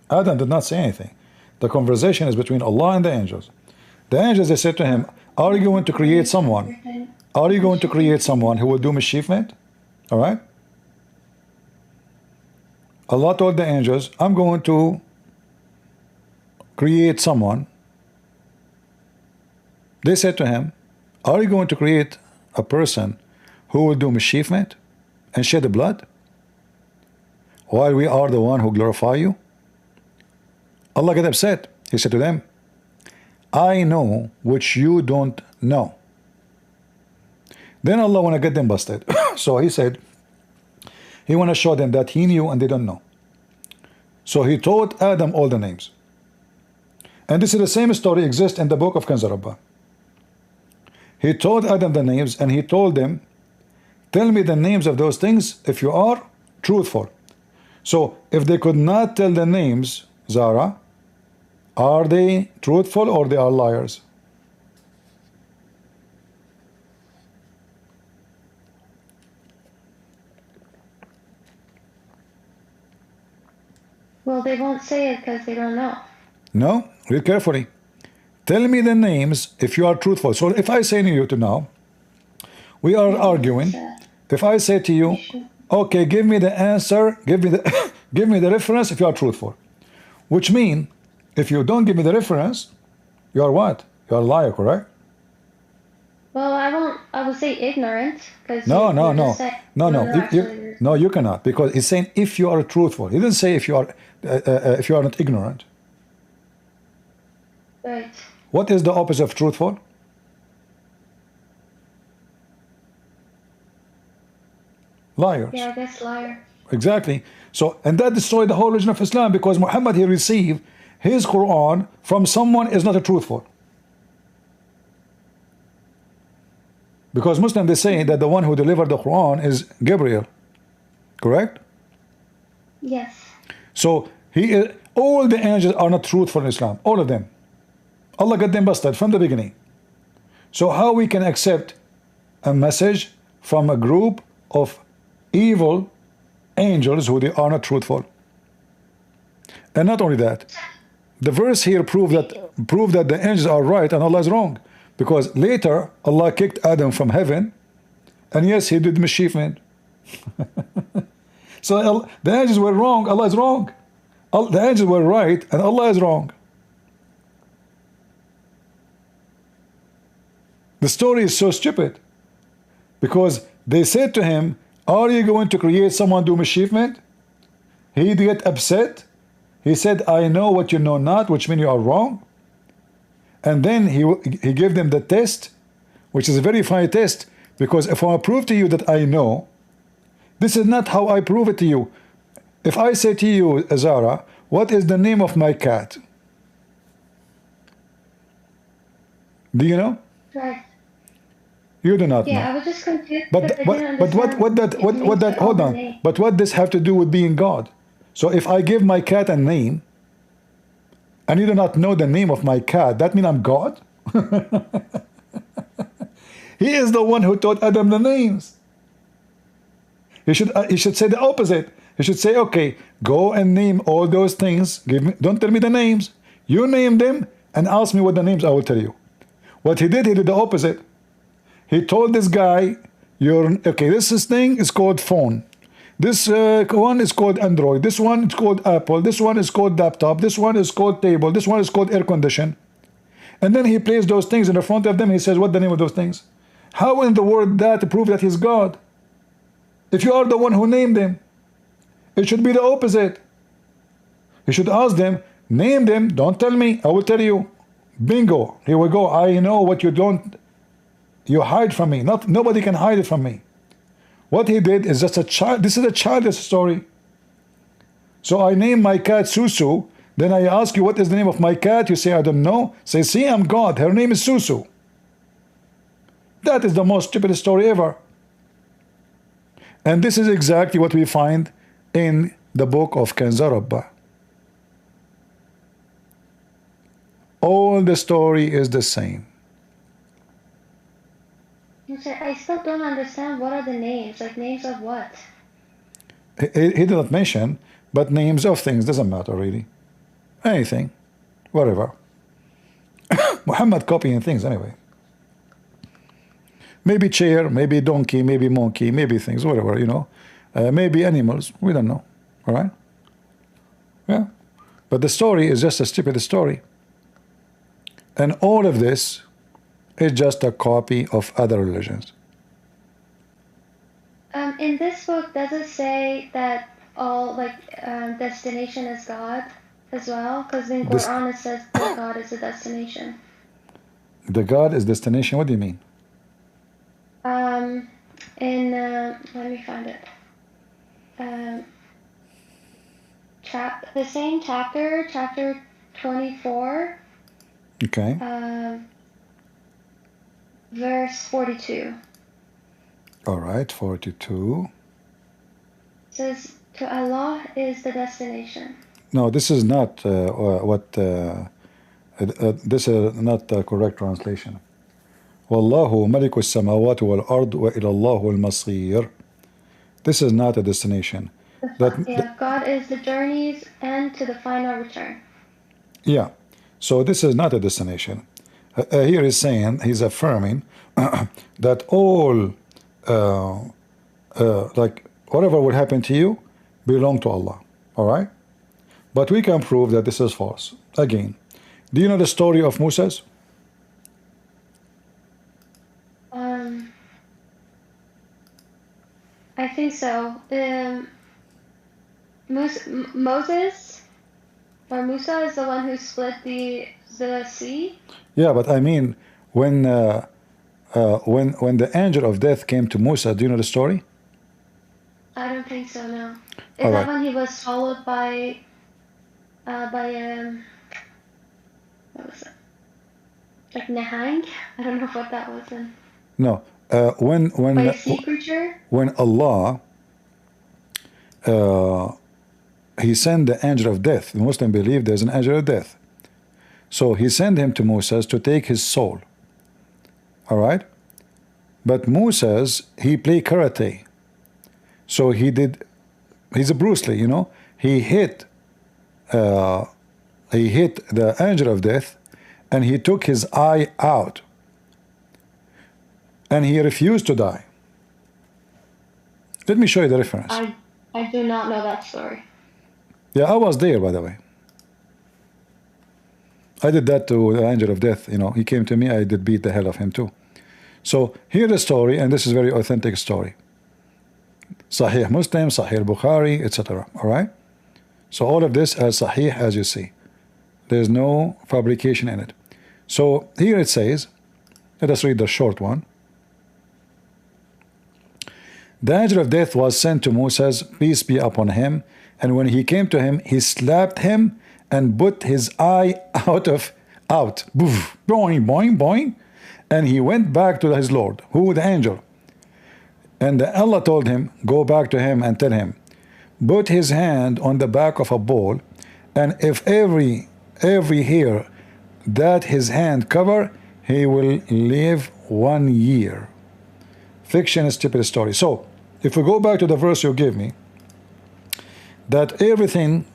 S2: Adam did not say anything. The conversation is between Allah and the angels. The angels, they said to him, are you going to create someone? Are you going to create someone who will do mischievement? All right. Allah told the angels, I'm going to create someone. They said to him, are you going to create a person who will do mischievement and shed blood while we are the one who glorify you? Allah got upset. He said to them, I know which you don't know. Then Allah want to get them busted. So he said, he want to show them that he knew and they don't know. So he taught Adam all the names. And this is the same story exists in the book of Kenzerba. He taught Adam the names and he told them, tell me the names of those things if you are truthful. So if they could not tell the names, Zara, are they truthful or they are liars?
S1: Well, they won't say it because they don't know.
S2: No, read carefully. Tell me the names if you are truthful. So if I say to you now, we are arguing. If I say to you, okay, give me the answer, give me the give me the reference if you are truthful. Which means, if you don't give me the reference, you are what? You are a liar, correct?
S1: Well, I will say ignorant.
S2: No. No, you cannot, because he's saying if you are truthful. He didn't say if you are not ignorant.
S1: Right.
S2: What is the opposite of truthful? Liars.
S1: Yeah, I guess liar.
S2: Exactly. So, and that destroyed the whole religion of Islam, because Muhammad, he received his Quran from someone is not a truthful. Because Muslims, they say that the one who delivered the Quran is Gabriel. Correct?
S1: Yes.
S2: So all the angels are not truthful in Islam. All of them. Allah got them busted from the beginning. So how we can accept a message from a group of evil angels who they are not truthful? And not only that, the verse here prove that the angels are right and Allah is wrong. Because later Allah kicked Adam from heaven, and yes, he did mischievement. So the angels were wrong, Allah is wrong. The angels were right and Allah is wrong. The story is so stupid, because they said to him, are you going to create someone do mischievement? He get upset. He said, I know what you know not, which means you are wrong. And then he gave them the test, which is a very fine test, Because if I prove to you that I know, this is not how I prove it to you. If I say to you, Zara, what is the name of my cat? Do you know?
S1: Right.
S2: You do not
S1: Yeah,
S2: know.
S1: I was just confused
S2: But
S1: because I didn't
S2: what that hold on.
S1: name.
S2: But what this have to do with being God? So if I give my cat a name, and you do not know the name of my cat, that means I'm God? He is the one who taught Adam the names. He should say the opposite. He should say, okay, go and name all those things. Don't tell me the names. You name them and ask me what the names I will tell you. What he did the opposite. He told this guy, this thing is called phone. This one is called Android. This one is called Apple. This one is called laptop. This one is called table. This one is called air condition. And then he placed those things in the front of them. He says, what's the name of those things? How in the world that to prove that he's God? If you are the one who named them, it should be the opposite. You should ask them, name them, don't tell me, I will tell you. Bingo, here we go. I know what you hide from me. Nobody can hide it from me. What he did is just a child. This is a childish story. So I name my cat Susu. Then I ask you, what is the name of my cat? You say, I don't know. Say, see, I'm God. Her name is Susu. That is the most stupid story ever. And this is exactly what we find in the book of Kenzerba. All the story is the same.
S1: I still don't understand what are the names. Like names of what?
S2: He did not mention, but names of things doesn't matter really. Anything, whatever. Muhammad copying things anyway. Maybe chair, maybe donkey, maybe monkey, maybe things, whatever, you know. Maybe animals, we don't know. All right? Yeah. But the story is just a stupid story. And all of this is just a copy of other religions.
S1: In this book, does it say that all destination is God as well? Because in Quran it says that God is the destination.
S2: The God is destination. What do you mean?
S1: Let me find it. The same chapter 24.
S2: Okay.
S1: Verse 42.
S2: All right, 42.
S1: Says, to Allah is the destination.
S2: No, this is not this is not the correct translation. Wallahu maliku samawati wal ard wa ila Allahu al masir. This is not a destination.
S1: God is the journeys and to the final return.
S2: Yeah. So this is not a destination. Here he's saying, he's affirming that all, like whatever would happen to you, belong to Allah. All right? But we can prove that this is false. Again, do you know the story of Moses?
S1: I think so. Moses or Musa is the one who split the sea.
S2: Yeah, but I mean, when the angel of death came to Musa, do you know the story?
S1: I don't think so. No. Is that when he was swallowed by what was it? Like Nahang? I don't know what that was in.
S2: No. When
S1: by a sea creature?
S2: When Allah he sent the angel of death. The Muslim believe there's an angel of death. So he sent him to Moses to take his soul. All right? But Moses, he played karate. So he's a Bruce Lee, you know. He hit the angel of death and he took his eye out. And he refused to die. Let me show you the reference.
S1: I do not know that story.
S2: Yeah, I was there, by the way. I did that to the angel of death. You know, he came to me. I did beat the hell of him too. So here's the story, and this is a very authentic story. Sahih Muslim, Sahih Bukhari, etc. All right. So all of this as Sahih as you see. There's no fabrication in it. So here it says, let us read the short one. The angel of death was sent to Moses, peace be upon him, and when he came to him, he slapped him and put his eye out. Boof, boing, boing, boing. And he went back to his Lord, who the angel. And Allah told him, go back to him and tell him, put his hand on the back of a bull, and if every hair that his hand cover, he will live 1 year. Fiction is stupid story. So, if we go back to the verse you gave me, that everything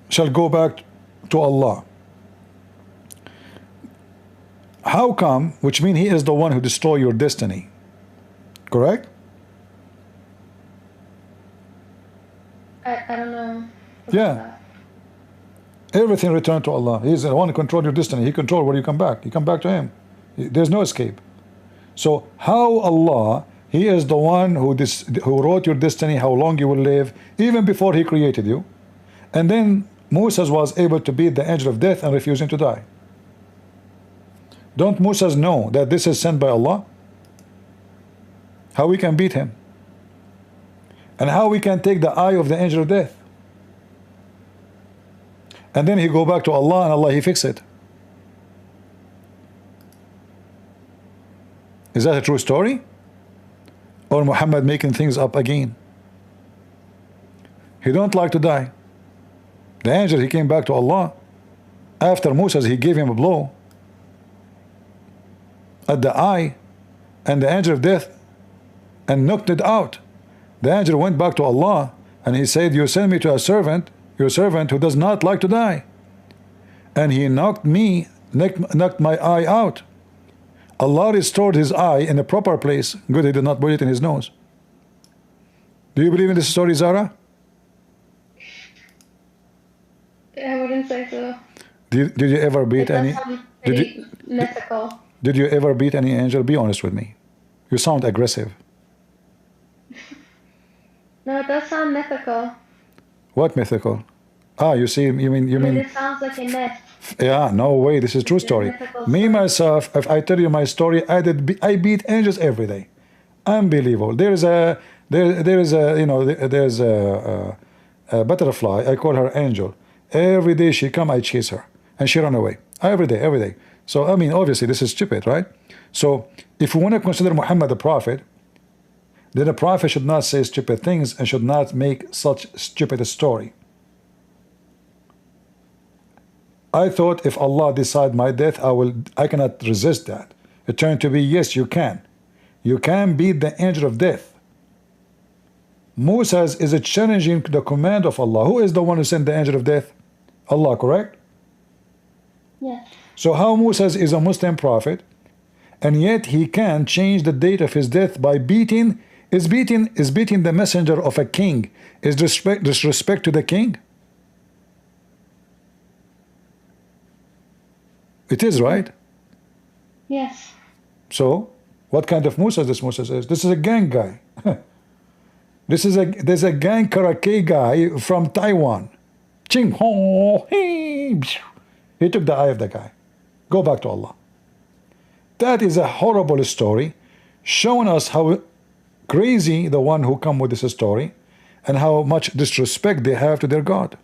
S2: shall go back to Allah. How come? Which means he is the one who destroy your destiny. Correct?
S1: I don't know.
S2: Yeah. Everything returned to Allah. He is the one who controls your destiny. He controls where you come back. You come back to him. There's no escape. So how Allah, he is the one who wrote your destiny, how long you will live, even before he created you. And then Moses was able to beat the angel of death and refusing to die. Don't Moses know that this is sent by Allah? How we can beat him? And how we can take the eye of the angel of death? And then he go back to Allah, and Allah, he fix it. Is that a true story? Or Muhammad making things up again? He don't like to die. The angel, he came back to Allah. After Moses, he gave him a blow at the eye, and the angel of death, and knocked it out. The angel went back to Allah, and he said, you send me to a servant, your servant who does not like to die. And he knocked my eye out. Allah restored his eye in a proper place. Good, he did not put it in his nose. Do you believe in this story, Zara?
S1: I wouldn't say so.
S2: Did you ever beat any?
S1: Mythical.
S2: Did you ever beat any angel? Be honest with me. You sound aggressive.
S1: No, it does sound mythical.
S2: What mythical? Ah, you see, you mean
S1: it sounds like a myth.
S2: Yeah, no way. This is true story. Me myself, if I tell you my story, I beat angels every day. Unbelievable. There's a butterfly. I call her Angel. Every day she come, I chase her, and she run away. Every day. So I mean, obviously, this is stupid, right? So if we want to consider Muhammad a prophet, then a prophet should not say stupid things and should not make such stupid a story. I thought if Allah decide my death, I cannot resist that. It turned to be, yes, you can. You can beat the angel of death. Moses is challenging the command of Allah. Who is the one who sent the angel of death? Allah, correct?
S1: Yes.
S2: So how Moses is a Muslim prophet, and yet he can change the date of his death by beating the messenger of a king. Is disrespect to the king? It is, right?
S1: Yes.
S2: So, what kind of Moses this Moses is? This is a gang guy. There's a gang karate guy from Taiwan. Ching ho, he took the eye of the guy. Go back to Allah. That is a horrible story, showing us how crazy the one who come with this story, and how much disrespect they have to their God.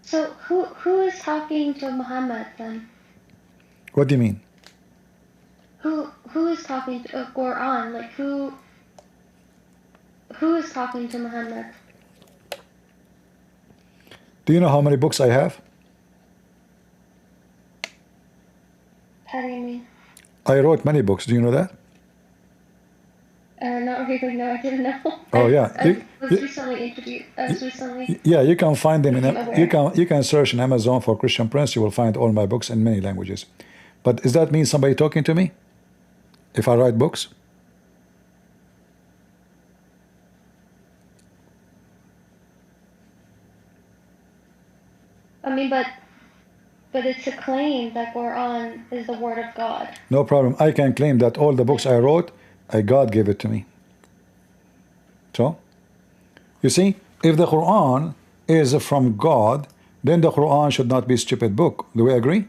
S1: So who is talking to Muhammad then?
S2: What do you mean?
S1: Who is talking to Quran? Like who is talking to Muhammad?
S2: Do you know how many books I have?
S1: How do you mean?
S2: I wrote many books. Do you know that?
S1: Not really. No, I didn't know.
S2: Oh yeah.
S1: I was recently.
S2: Yeah, you can find them you can search in Amazon for Christian Prince. You will find all my books in many languages. But does that mean somebody talking to me? If I write books?
S1: I mean, but it's a claim that Quran is the word of God.
S2: No problem. I can claim that all the books I wrote, God gave it to me. So, you see, if the Quran is from God, then the Quran should not be a stupid book. Do we agree?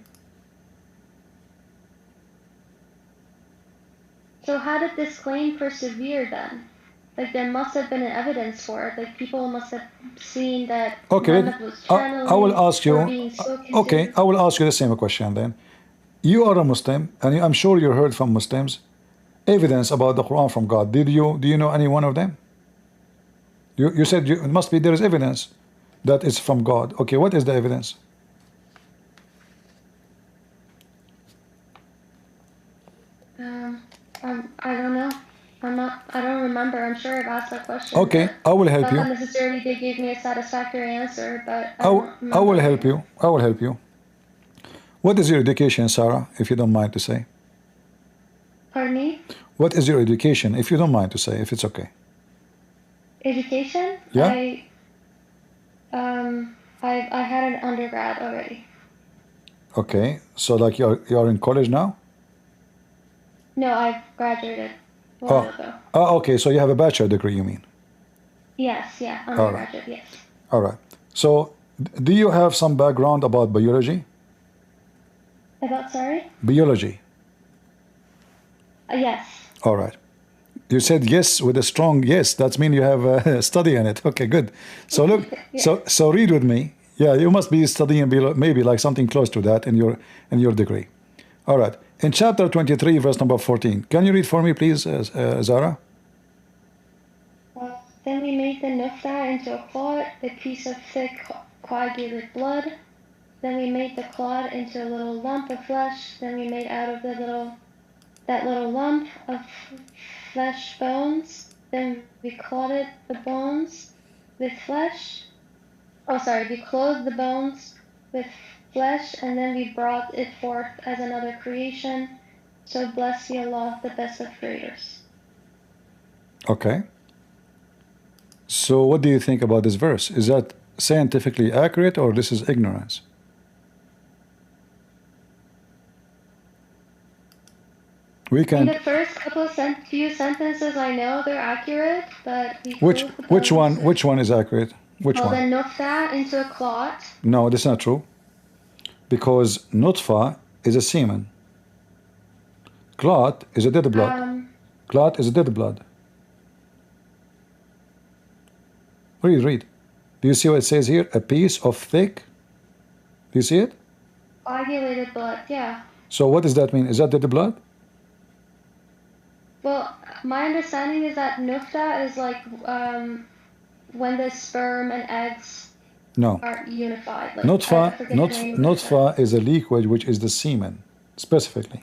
S1: So how did this claim persevere then? Like there must have been an evidence for it. Like people must have seen that Muhammad was
S2: I will
S1: channeling
S2: ask
S1: or
S2: you.
S1: being so
S2: Okay,
S1: considered.
S2: I will ask you the same question then. You are a Muslim, and I'm sure you heard from Muslims evidence about the Quran from God. Did you? Do you know any one of them? You said it must be there is evidence that it's from God. Okay, what is the evidence?
S1: I don't know. I don't remember. I'm sure I've asked that question,
S2: Okay,
S1: but
S2: I will help
S1: not
S2: you.
S1: necessarily they gave me a satisfactory answer, but I
S2: I
S1: don't
S2: I
S1: remember
S2: will
S1: the
S2: help
S1: answer.
S2: you. I will help you. What is your education, Sarah, if you don't mind to say?
S1: Pardon me?
S2: What is your education, if you don't mind to say, if it's okay?
S1: Education?
S2: Yeah?
S1: I had an undergrad already.
S2: Okay, so like you're in college now?
S1: No, I've graduated a while
S2: Oh,
S1: ago.
S2: okay, so you have a bachelor degree, you mean?
S1: Yes, yeah,
S2: All right,
S1: undergraduate, yes.
S2: all right. So, do you have some background about biology?
S1: About, sorry?
S2: Biology.
S1: Yes.
S2: All right. You said yes with a strong yes. That means you have a study in it. Okay, good. So look,
S1: Yes.
S2: so read with me. Yeah, you must be studying maybe like something close to that in your degree. All right. In chapter 23, verse number 14, can you read for me, please, Zara?
S1: Then we made the nufta into a clot, a piece of thick coagulated blood. Then we made the clot into a little lump of flesh. Then we made out of that little lump of flesh bones. Then we clotted the bones with flesh. Oh, sorry, we clothed the bones with flesh, and then we brought it forth as another creation. So blessed be Allah, the best of creators.
S2: Okay. So what do you think about this verse? Is that scientifically accurate or this is ignorance? We
S1: In
S2: can.
S1: the first couple of few sentences, I know they're accurate, but we clothed the bones.
S2: Which one is accurate? Which
S1: Well,
S2: one?
S1: then nufta into a clot.
S2: No, that's not true. Because nutfa is a semen. Clot is a dead blood. Clot is a dead blood. Read. Do you see what it says here? A piece of thick. Do you see it?
S1: Coagulated blood, yeah.
S2: So what does that mean? Is that dead blood?
S1: Well, my understanding is that nufta is like when the sperm and eggs are unified. Like, I forget the name of it.
S2: Nutfa is a liquid which is the semen, specifically.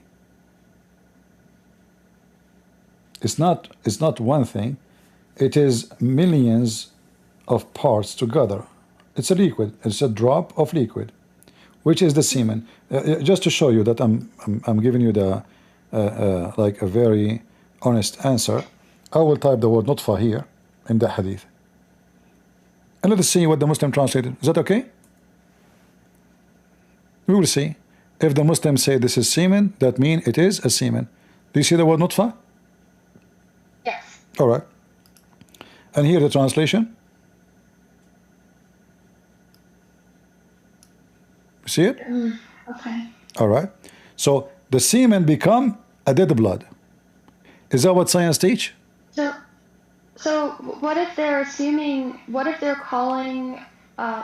S2: It's not one thing. It is millions of parts together. It's a liquid. It's a drop of liquid, which is the semen. Just to show you that I'm giving you the like a very honest answer, I will type the word nutfa here in the hadith. And let us see what the Muslim translated. Is that okay? We will see. If the Muslims say this is semen, that means it is a semen. Do you see the word nutfa?
S1: Yes.
S2: All right. And here the translation. You see it?
S1: Okay.
S2: All right. So the semen become a dead blood. Is that what science teach?
S1: So what if they're assuming? What if they're calling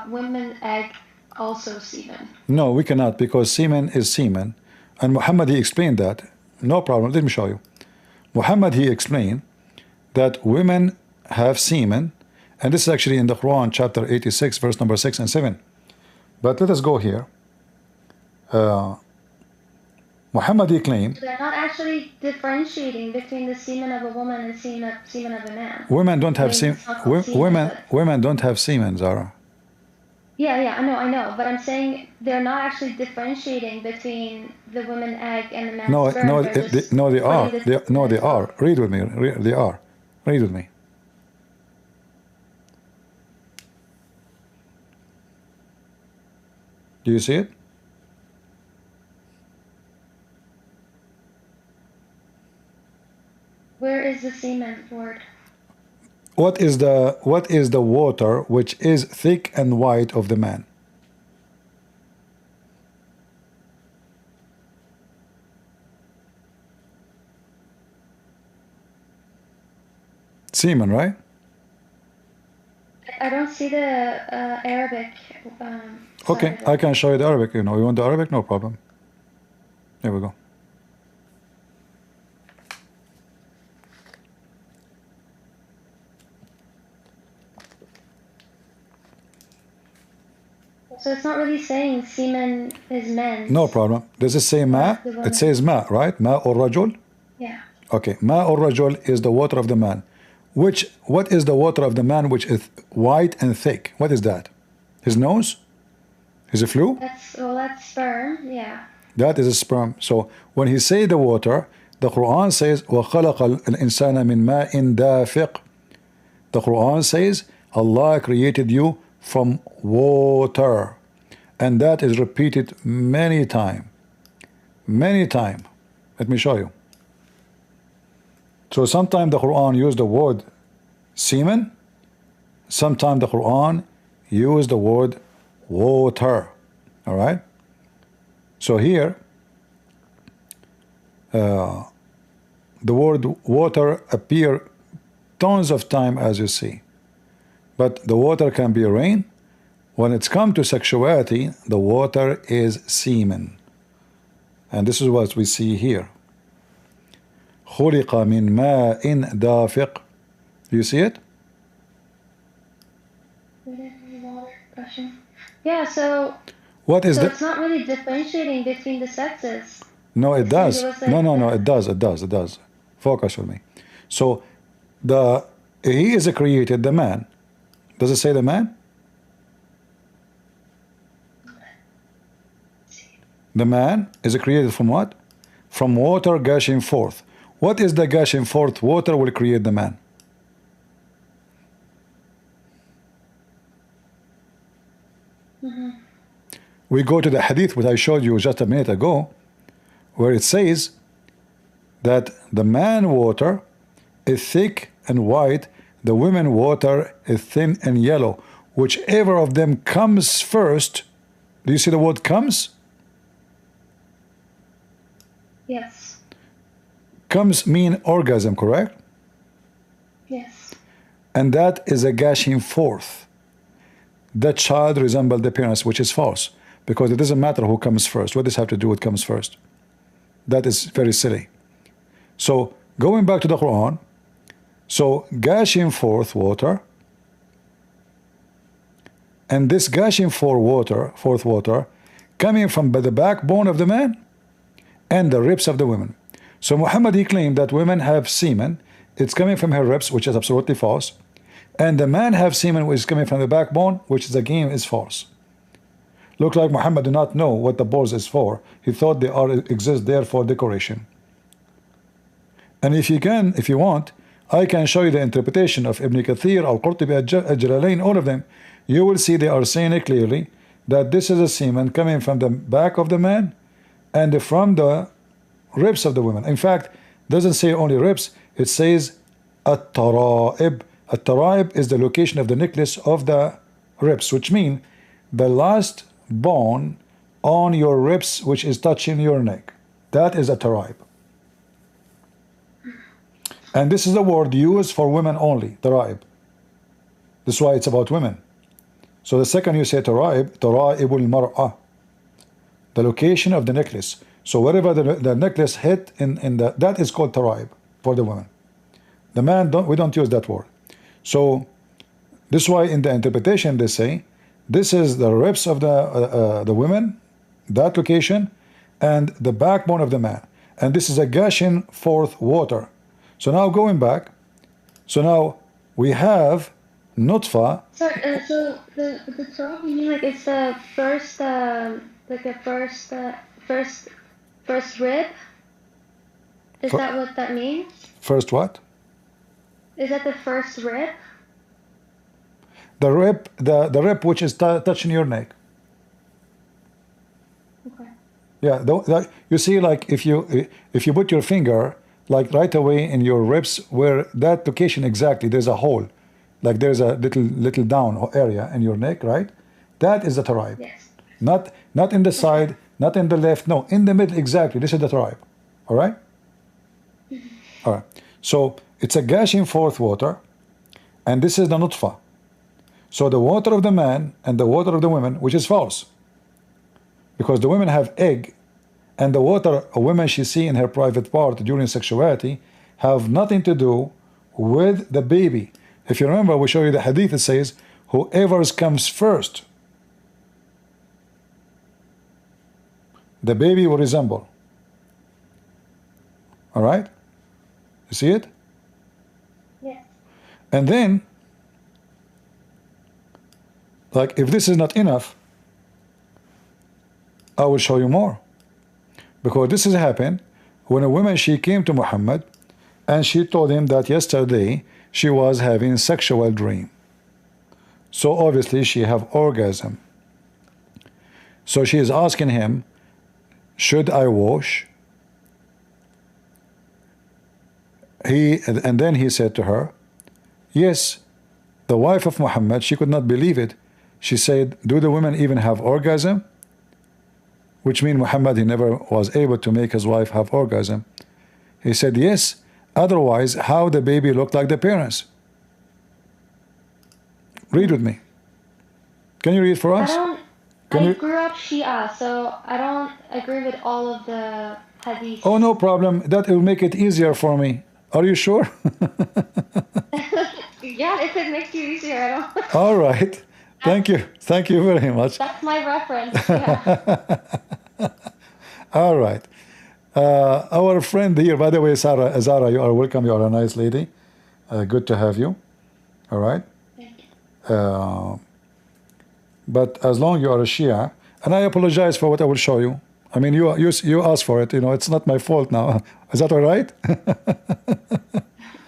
S1: women egg also semen?
S2: No, we cannot, because semen is semen, and Muhammad he explained that. No problem. Let me show you. Muhammad he explained that women have semen, and this is actually in the Quran, chapter 86, verse number 6 and 7. But let us go here. Muhammad he claimed
S1: they're not actually differentiating between the semen of a woman and semen of a man.
S2: Women don't have semen. Women don't have semen, Zara.
S1: Yeah, I know, but I'm saying they're not actually differentiating between the woman egg and the man's sperm.
S2: No, they are. They are. Read with me. They are. Read with me. Do you see it?
S1: Where is the semen word?
S2: What is the water which is thick and white of the man? Semen, right?
S1: I don't see the Arabic.
S2: Okay, I can show you the Arabic. You want the Arabic? No problem. There we go.
S1: So it's not really saying semen is men.
S2: No problem. Does it say ma? It says ma, right? Ma or rajul?
S1: Yeah.
S2: Okay, ma or rajul is the water of the man. What is the water of the man which is white and thick? What is that? His nose? Is it flu?
S1: That's sperm, yeah.
S2: That is a sperm. So when he say the water, the Quran says وَخَلَقَ الْإِنسَانَ مِنْ مَاءٍ دَافِقٍ. The Quran says Allah created you from water, and that is repeated many times. Many times. Let me show you. So sometimes the Quran used the word semen, sometimes the Quran used the word water. All right? So here, the word water appear tons of time, as you see. But the water can be rain. When it's come to sexuality, the water is semen. And this is what we see here. خُلِقَ مِنْ مَاءٍ دَافِقٍ. Do you see it?
S1: Yeah, so
S2: what is
S1: it's not really differentiating between the sexes.
S2: No, it does. No, it does. Focus on me. So he is created, the man. Does it say the man? The man is created from what? From water gushing forth. What is the gushing forth? Water will create the man. We go to the hadith which I showed you just a minute ago, where it says that the man water is thick and white, the women water is thin and yellow. Whichever of them comes first. Do you see the word comes?
S1: Yes.
S2: Comes mean orgasm, correct?
S1: Yes.
S2: And that is a gushing forth. That child resembled the parents, which is false, because it doesn't matter who comes first. What does it have to do with comes first? That is very silly. So going back to the Quran, so gushing forth water, and this gushing forth water coming from the backbone of the man and the ribs of the women. So Muhammad, he claimed that women have semen, it's coming from her ribs, which is absolutely false, and the man have semen which is coming from the backbone, which is again is false. Look like Muhammad did not know what the balls is for. He thought they exist there for decoration. And if you want, I can show you the interpretation of Ibn Kathir, Al-Qurtubi, Al-Jalalain, all of them. You will see they are saying it clearly that this is a semen coming from the back of the man and from the ribs of the women. In fact, it doesn't say only ribs, it says At-Tara'ib. At-Tara'ib is the location of the necklace of the ribs, which means the last bone on your ribs which is touching your neck. That is a Tara'ib. And this is a word used for women only, Tara'ib. That's why it's about women. So the second you say Tara'ib, Tara'ibul Mar'ah, the location of the necklace. So wherever the necklace hit in that is called Tara'ib for the women. The man, we don't use that word. So this is why in the interpretation they say this is the ribs of the women, that location, and the backbone of the man. And this is a gushing forth water. So now going back, so now we have nutfa.
S1: So the Torah, you mean like it's the first, like the first rib? Is that what that means?
S2: First what?
S1: Is that the first rib?
S2: The rib which is touching your neck.
S1: Okay.
S2: Yeah, you see, like if you put your finger like right away in your ribs, where that location exactly, there's a hole, like there's a little down area in your neck, right? That is the Tara'ib.
S1: Yes.
S2: Not in the side, not in the left, no, in the middle exactly. This is the Tara'ib. All right. All right. So it's a gushing forth water, and this is the nutfa. So the water of the man and the water of the women, which is false, because the women have egg, and the water a woman she see in her private part during sexuality have nothing to do with the baby. If you remember, we show you the hadith. It says, whoever comes first, the baby will resemble. All right? You see it?
S1: Yes.
S2: And then, like, if this is not enough, I will show you more. Because this has happened when a woman, she came to Muhammad and she told him that yesterday she was having sexual dream. So obviously she have orgasm. So she is asking him, should I wash? And then he said to her, yes. The wife of Muhammad, she could not believe it. She said, do the women even have orgasm? Which means Muhammad, he never was able to make his wife have orgasm. He said, yes. Otherwise, how the baby looked like the parents? Read with me. Can you read for us?
S1: I grew up Shia, so I don't agree with all of the hadith.
S2: Oh, no problem. That will make it easier for me. Are you sure?
S1: Yeah, if it makes you easier, I don't.
S2: All right. Thank you. Thank you very much.
S1: That's my reference. Yeah.
S2: All right. Our friend here, by the way, Zara, you are welcome. You are a nice lady. Good to have you. All right.
S1: Thank you.
S2: But as long you are a Shia, and I apologize for what I will show you. I mean, you asked for it. You know, it's not my fault now. Is that all right?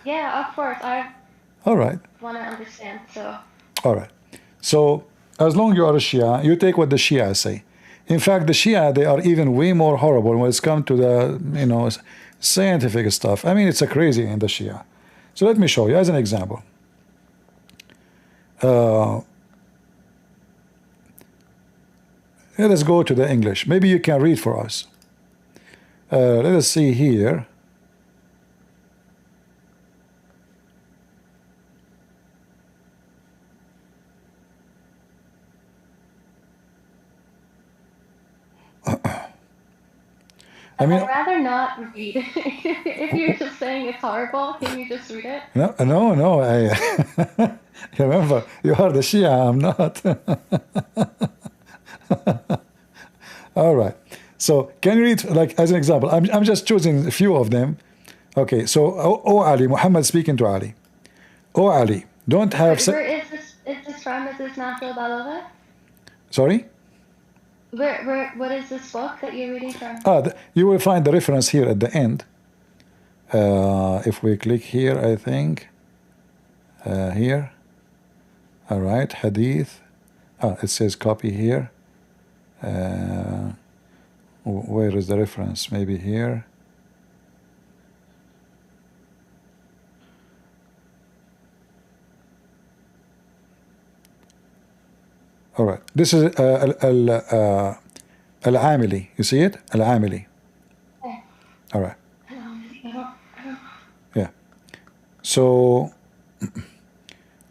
S1: Yeah, of course.
S2: All right.
S1: Want to understand. So.
S2: All right. So as long you are a Shia, you take what the Shia say. In fact, the Shia, they are even way more horrible when it's come to the scientific stuff. I mean, it's a crazy in the Shia. So let me show you as an example. Let us go to the English. Maybe you can read for us. Let us see here.
S1: I mean, I'd rather not read. If you're just saying it's horrible, can you just read it?
S2: No. Remember, you are the Shia, I'm not. All right. So can you read, like, as an example? I'm just choosing a few of them. Okay. So, O Ali, Muhammad speaking to Ali. O Ali, don't have.
S1: Where is this from? Is this natural balagha?
S2: Sorry.
S1: What is this book that you're reading from?
S2: You will find the reference here at the end. If we click here, I think. Here. All right, hadith. It says copy here. Where is the reference? Maybe here. All right. This is Al-Amili. You see it? Al-Amili.
S1: Okay.
S2: All right. Yeah. So,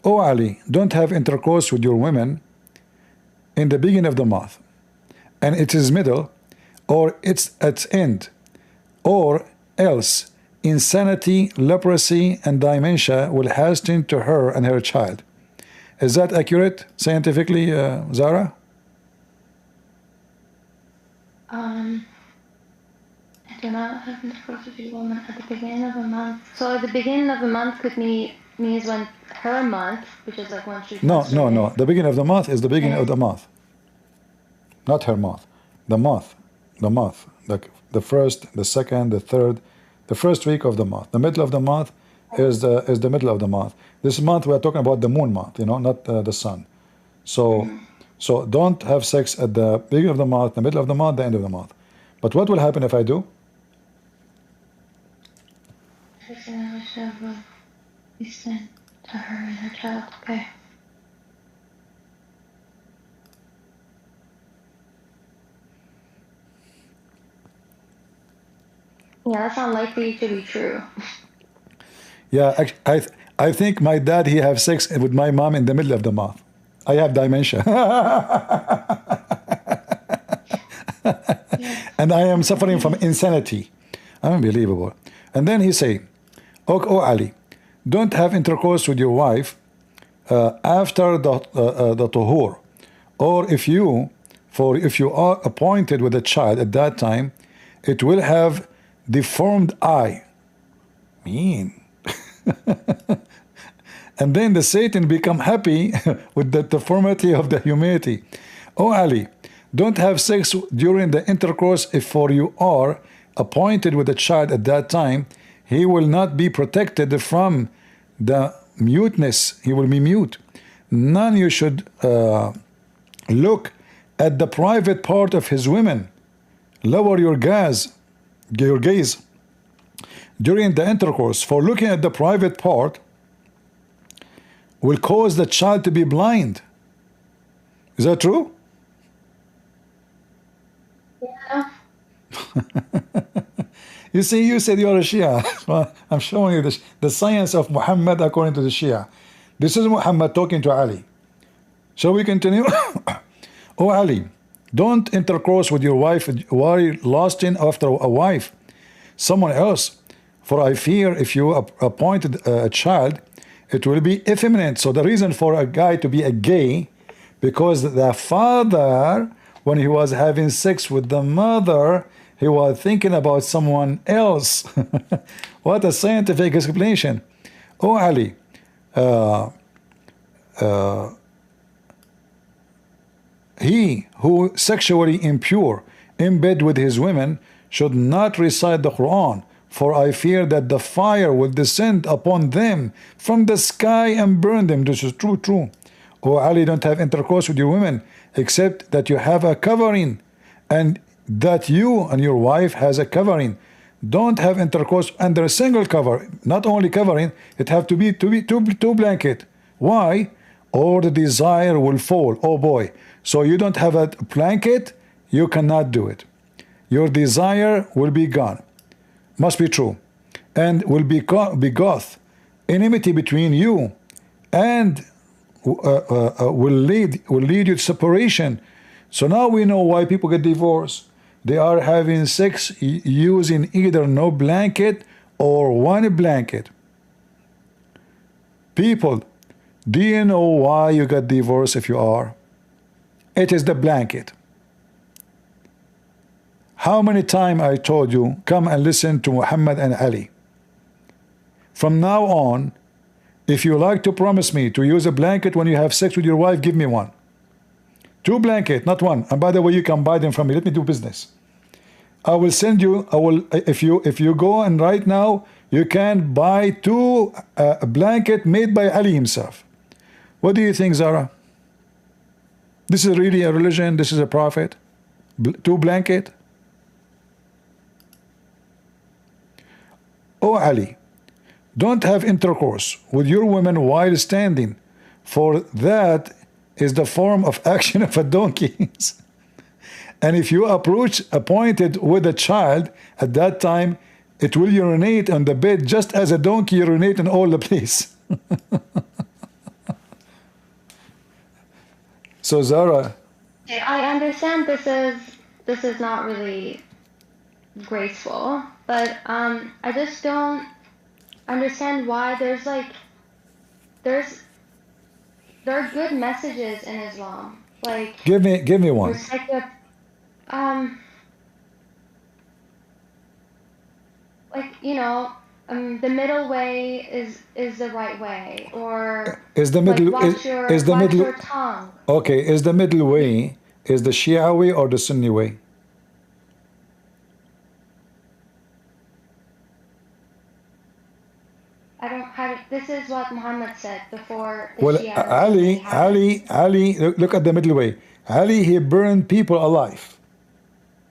S2: O Ali, don't have intercourse with your women in the beginning of the month, and it is middle, or it's at end, or else insanity, leprosy, and dementia will hasten to her and her child. Is that accurate scientifically, Zara?
S1: I do not have intercourse with a woman at the beginning of a month. So at the beginning of the month could means when her month, which is like when she.
S2: No. The beginning of the month is the beginning of the month, not her month. The month, like the first, the second, the third, the first week of the month. The middle of the month is the middle of the month. This month we are talking about the moon month, not the sun. So don't have sex at the beginning of the month, the middle of the month, the end of the month. But what will happen if I do?
S1: Be sent to her and her child. Okay. Yeah, that's unlikely to be true.
S2: Yeah, I think my dad, he have sex with my mom in the middle of the month. I have dementia. And I am suffering from insanity. Unbelievable. And then he say, oh Ali, don't have intercourse with your wife after the tuhur, or if you are appointed with a child at that time, it will have deformed eye. Mean. And then the Satan become happy with the deformity of the humanity. Oh Ali, don't have sex during the intercourse if for you are appointed with a child at that time, he will not be protected from the muteness. He will be mute. None you should look at the private part of his women. Lower your gaze during the intercourse, for looking at the private part will cause the child to be blind. Is that true?
S1: Yeah.
S2: You see, you said you're a Shia. Well, I'm showing you the science of Muhammad according to the Shia. This is Muhammad talking to Ali. Shall we continue? Oh Ali, don't intercourse with your wife while lusting after a wife, someone else. For I fear if you appointed a child, it will be effeminate. So the reason for a guy to be a gay, because the father, when he was having sex with the mother, he was thinking about someone else. What a scientific explanation. Oh Ali, he who sexually impure in bed with his women should not recite the Quran, for I fear that the fire will descend upon them from the sky and burn them. This is true. Oh Ali, don't have intercourse with your women except that you have a covering, and that you and your wife has a covering. Don't have intercourse under a single cover. Not only covering, it have to be two blanket. Why? Or the desire will fall. Oh boy. So you don't have a blanket, you cannot do it. Your desire will be gone. Must be true. And will be goth. Enmity between you and will lead you to separation. So now we know why people get divorced. They are having sex using either no blanket or one blanket. People, do you know why you got divorced if you are? It is the blanket. How many times I told you, come and listen to Muhammad and Ali. From now on, if you like to promise me to use a blanket when you have sex with your wife, give me one. Two blankets, not one. And by the way, you can buy them from me. Let me do business. I will send you, if you go and right now, you can buy two blanket made by Ali himself. What do you think, Zara? This is really a religion? This is a prophet? Two blanket? Oh Ali, don't have intercourse with your women while standing, for that is the form of action of a donkey. And if you approach appointed with a child at that time, it will urinate on the bed just as a donkey urinate in all the place. So Zara,
S1: I understand this is not really graceful, but I just don't understand why there are good messages in Islam. Like
S2: give me one.
S1: Respect the middle way is the right way, or
S2: is the middle
S1: watch your tongue.
S2: Okay, is the middle way is the Shia way or the Sunni way?
S1: I don't have. This is what Muhammad said before.
S2: Well, Ali, look at the middle way. Ali, he burned people alive.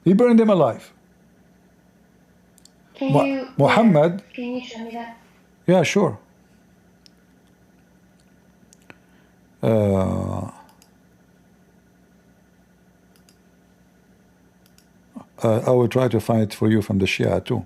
S2: He burned them alive. Muhammad.
S1: Can you show me that?
S2: Yeah, sure. I will try to find it for you from the Shia too.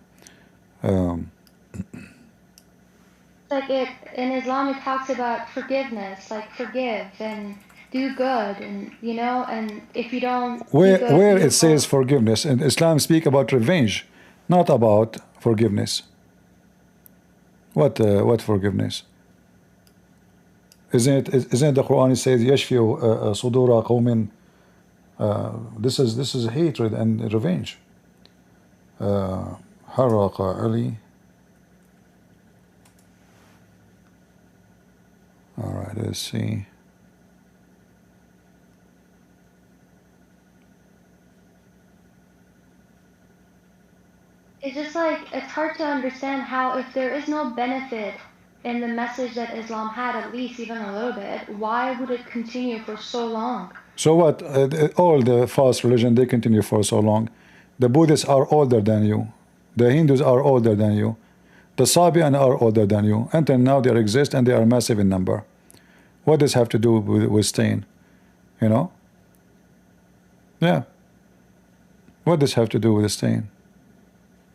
S1: Like like it in Islam, it talks about forgiveness, like forgive and do good, and you know, and if you don't do good,
S2: Where
S1: you
S2: it says
S1: will.
S2: forgiveness, and Islam speak about revenge, not about forgiveness. What forgiveness? Isn't it the Quran? It says يشفي صدور قوم. This is hatred and revenge. حرق علي. All right, let's see.
S1: It's just like it's hard to understand how, if there is no benefit in the message that Islam had, at least even a little bit, why would it continue for so long?
S2: So what? All the false religion, they continue for so long. The Buddhists are older than you. The Hindus are older than you. The Sabian are older than you. Until now they exist and they are massive in number. What does have to do with staying? You know? Yeah. What does have to do with staying?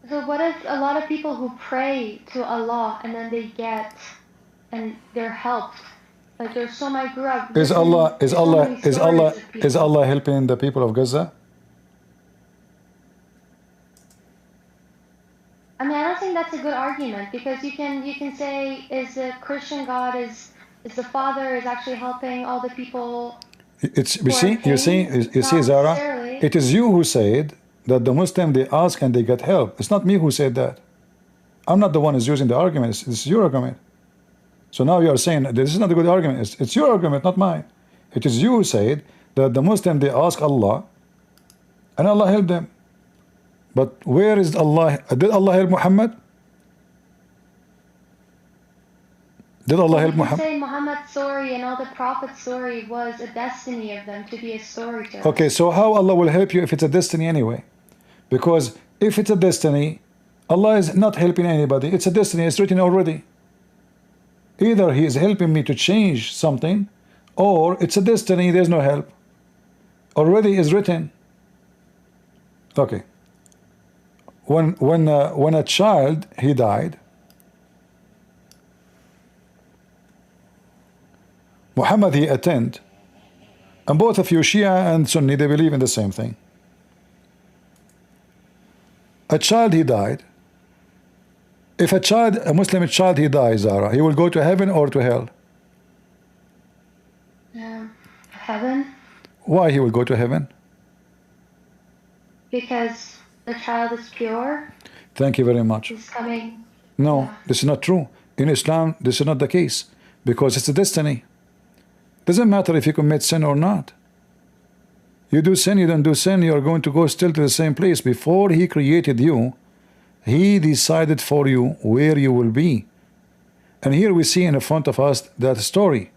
S1: So what if a lot of people who pray to Allah and then they get, and they're helped? Like there's so I grew up.
S2: Is Allah helping the people of Gaza?
S1: I mean, I don't think that's a good argument, because you can say, is the Christian God is the Father is actually helping all the people.
S2: You see, Zara, it is you who said that the Muslim, they ask and they get help. It's not me who said that. I'm not the one who's using the argument. It's your argument. So now you are saying this is not a good argument. It's your argument, not mine. It is you who said that the Muslim, they ask Allah and Allah help them. But where is Allah? Did Allah help Muhammad? Did Allah help Muhammad?
S1: Say Muhammad's story and all the prophets' story was a destiny of them to be a storyteller.
S2: Okay, so how Allah will help you if it's a destiny anyway? Because if it's a destiny, Allah is not helping anybody. It's a destiny. It's written already. Either He is helping me to change something, or it's a destiny. There's no help. Already is written. Okay. When a child he died, Muhammad he attend, and both of you, Shia and Sunni, they believe in the same thing. A child he died. If a Muslim child he dies, Zara, he will go to heaven or to hell?
S1: Heaven.
S2: Why he will go to heaven?
S1: Because the child is pure.
S2: Thank you very much.
S1: He's coming.
S2: No, this is not true. In Islam, this is not the case, because it's a destiny. Doesn't matter if you commit sin or not. You do sin, you don't do sin, you are going to go still to the same place. Before He created you, He decided for you where you will be. And here we see in front of us that story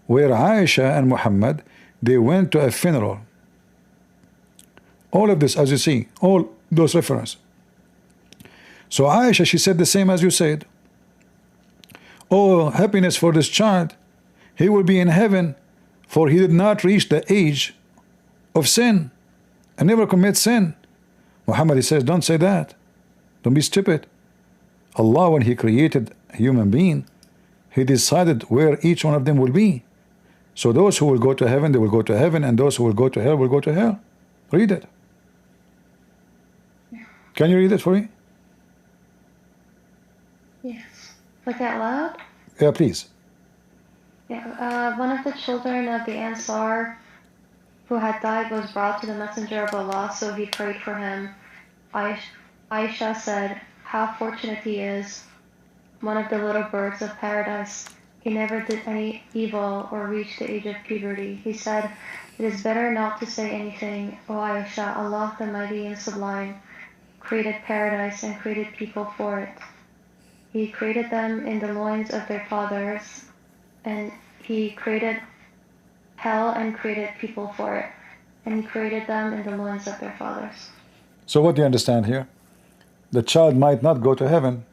S2: where Aisha and Muhammad, they went to a funeral. All of this, as you see, all those references. So Aisha, she said the same as you said. Oh, happiness for this child. He will be in heaven, for he did not reach the age of sin and never commit sin. Muhammad, he says, don't say that. Don't be stupid. Allah, when He created a human being, He decided where each one of them will be. So those who will go to heaven, they will go to heaven, and those who will go to hell will go to hell. Read it. Can you read it for me?
S1: Yes. Like out loud?
S2: Yeah, please.
S1: Yeah. One of the children of the Ansar who had died was brought to the Messenger of Allah, so he prayed for him. Aisha said, how fortunate he is, one of the little birds of paradise. He never did any evil or reached the age of puberty. He said, it is better not to say anything, O Aisha. Allah the Mighty and Sublime created paradise and created people for it. He created them in the loins of their fathers, and He created hell and created people for it, and He created them in the loins of their fathers.
S2: So what do you understand here? The child might not go to heaven,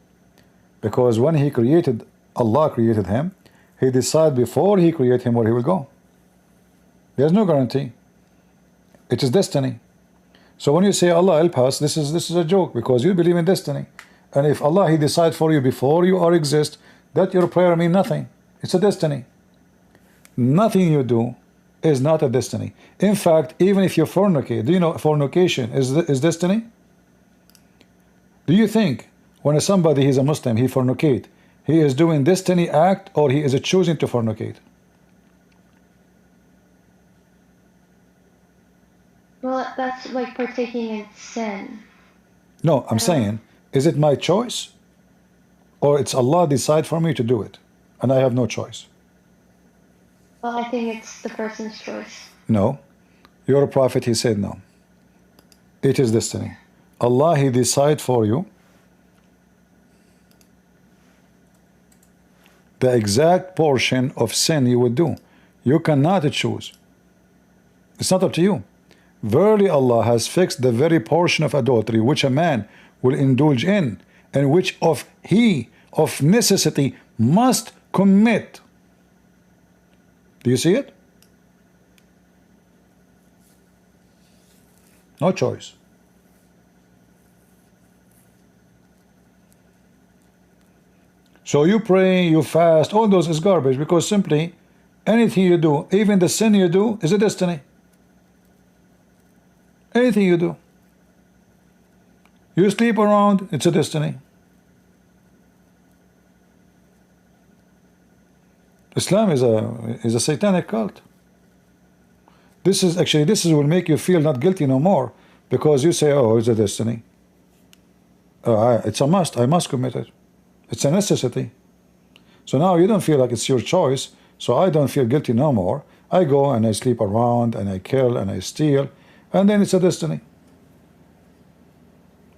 S2: because when He created, Allah created him, He decided before He created him where he will go. There's no guarantee. It is destiny. So when you say Allah help us, this is a joke, because you believe in destiny. And if Allah He decides for you before you are exist that your prayer means nothing. It's a destiny. Nothing you do is not a destiny. In fact, even if you fornicate, do you know fornication is destiny? Do you think when somebody is a Muslim, he fornicate, he is doing destiny act or he is choosing to fornicate?
S1: Well, that's like partaking in sin.
S2: No, I'm saying, is it my choice? Or it's Allah decide for me to do it, and I have no choice?
S1: Well, I think it's the person's choice.
S2: No. Your prophet, he said no. It is destiny. Allah, he decide for you the exact portion of sin you would do. You cannot choose. It's not up to you. Verily Allah has fixed the very portion of adultery which a man will indulge in, and which he of necessity must commit. Do you see it? No choice. So you pray, you fast, all those is garbage, because simply anything you do, even the sin you do, is a destiny. Anything you do. You sleep around, it's a destiny. Islam is a satanic cult. This is will make you feel not guilty no more, because you say, oh, it's a destiny. It's a must. I must commit it. It's a necessity. So now you don't feel like it's your choice, so I don't feel guilty no more. I go and I sleep around and I kill and I steal, and then it's a destiny.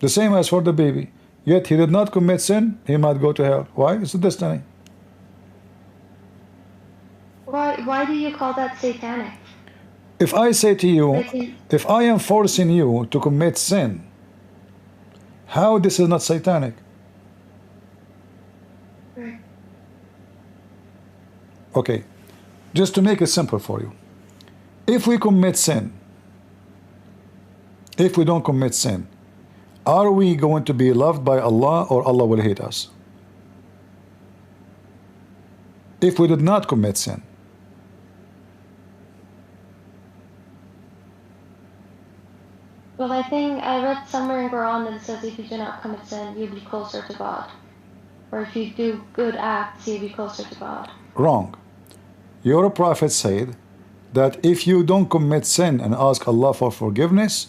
S2: The same as for the baby. Yet he did not commit sin, he might go to hell. Why? It's a destiny.
S1: Why do you call that satanic?
S2: If I say to you, if I am forcing you to commit sin, how this is not satanic? Okay, just to make it simple for you. If we commit sin, if we don't commit sin, are we going to be loved by Allah, or Allah will hate us? If we did not commit sin.
S1: Well, I think I read somewhere in Quran that it says if you do not commit sin, you'll be closer to God. Or if you do good acts, you'll be closer to God.
S2: Wrong. Your prophet said that if you don't commit sin and ask Allah for forgiveness,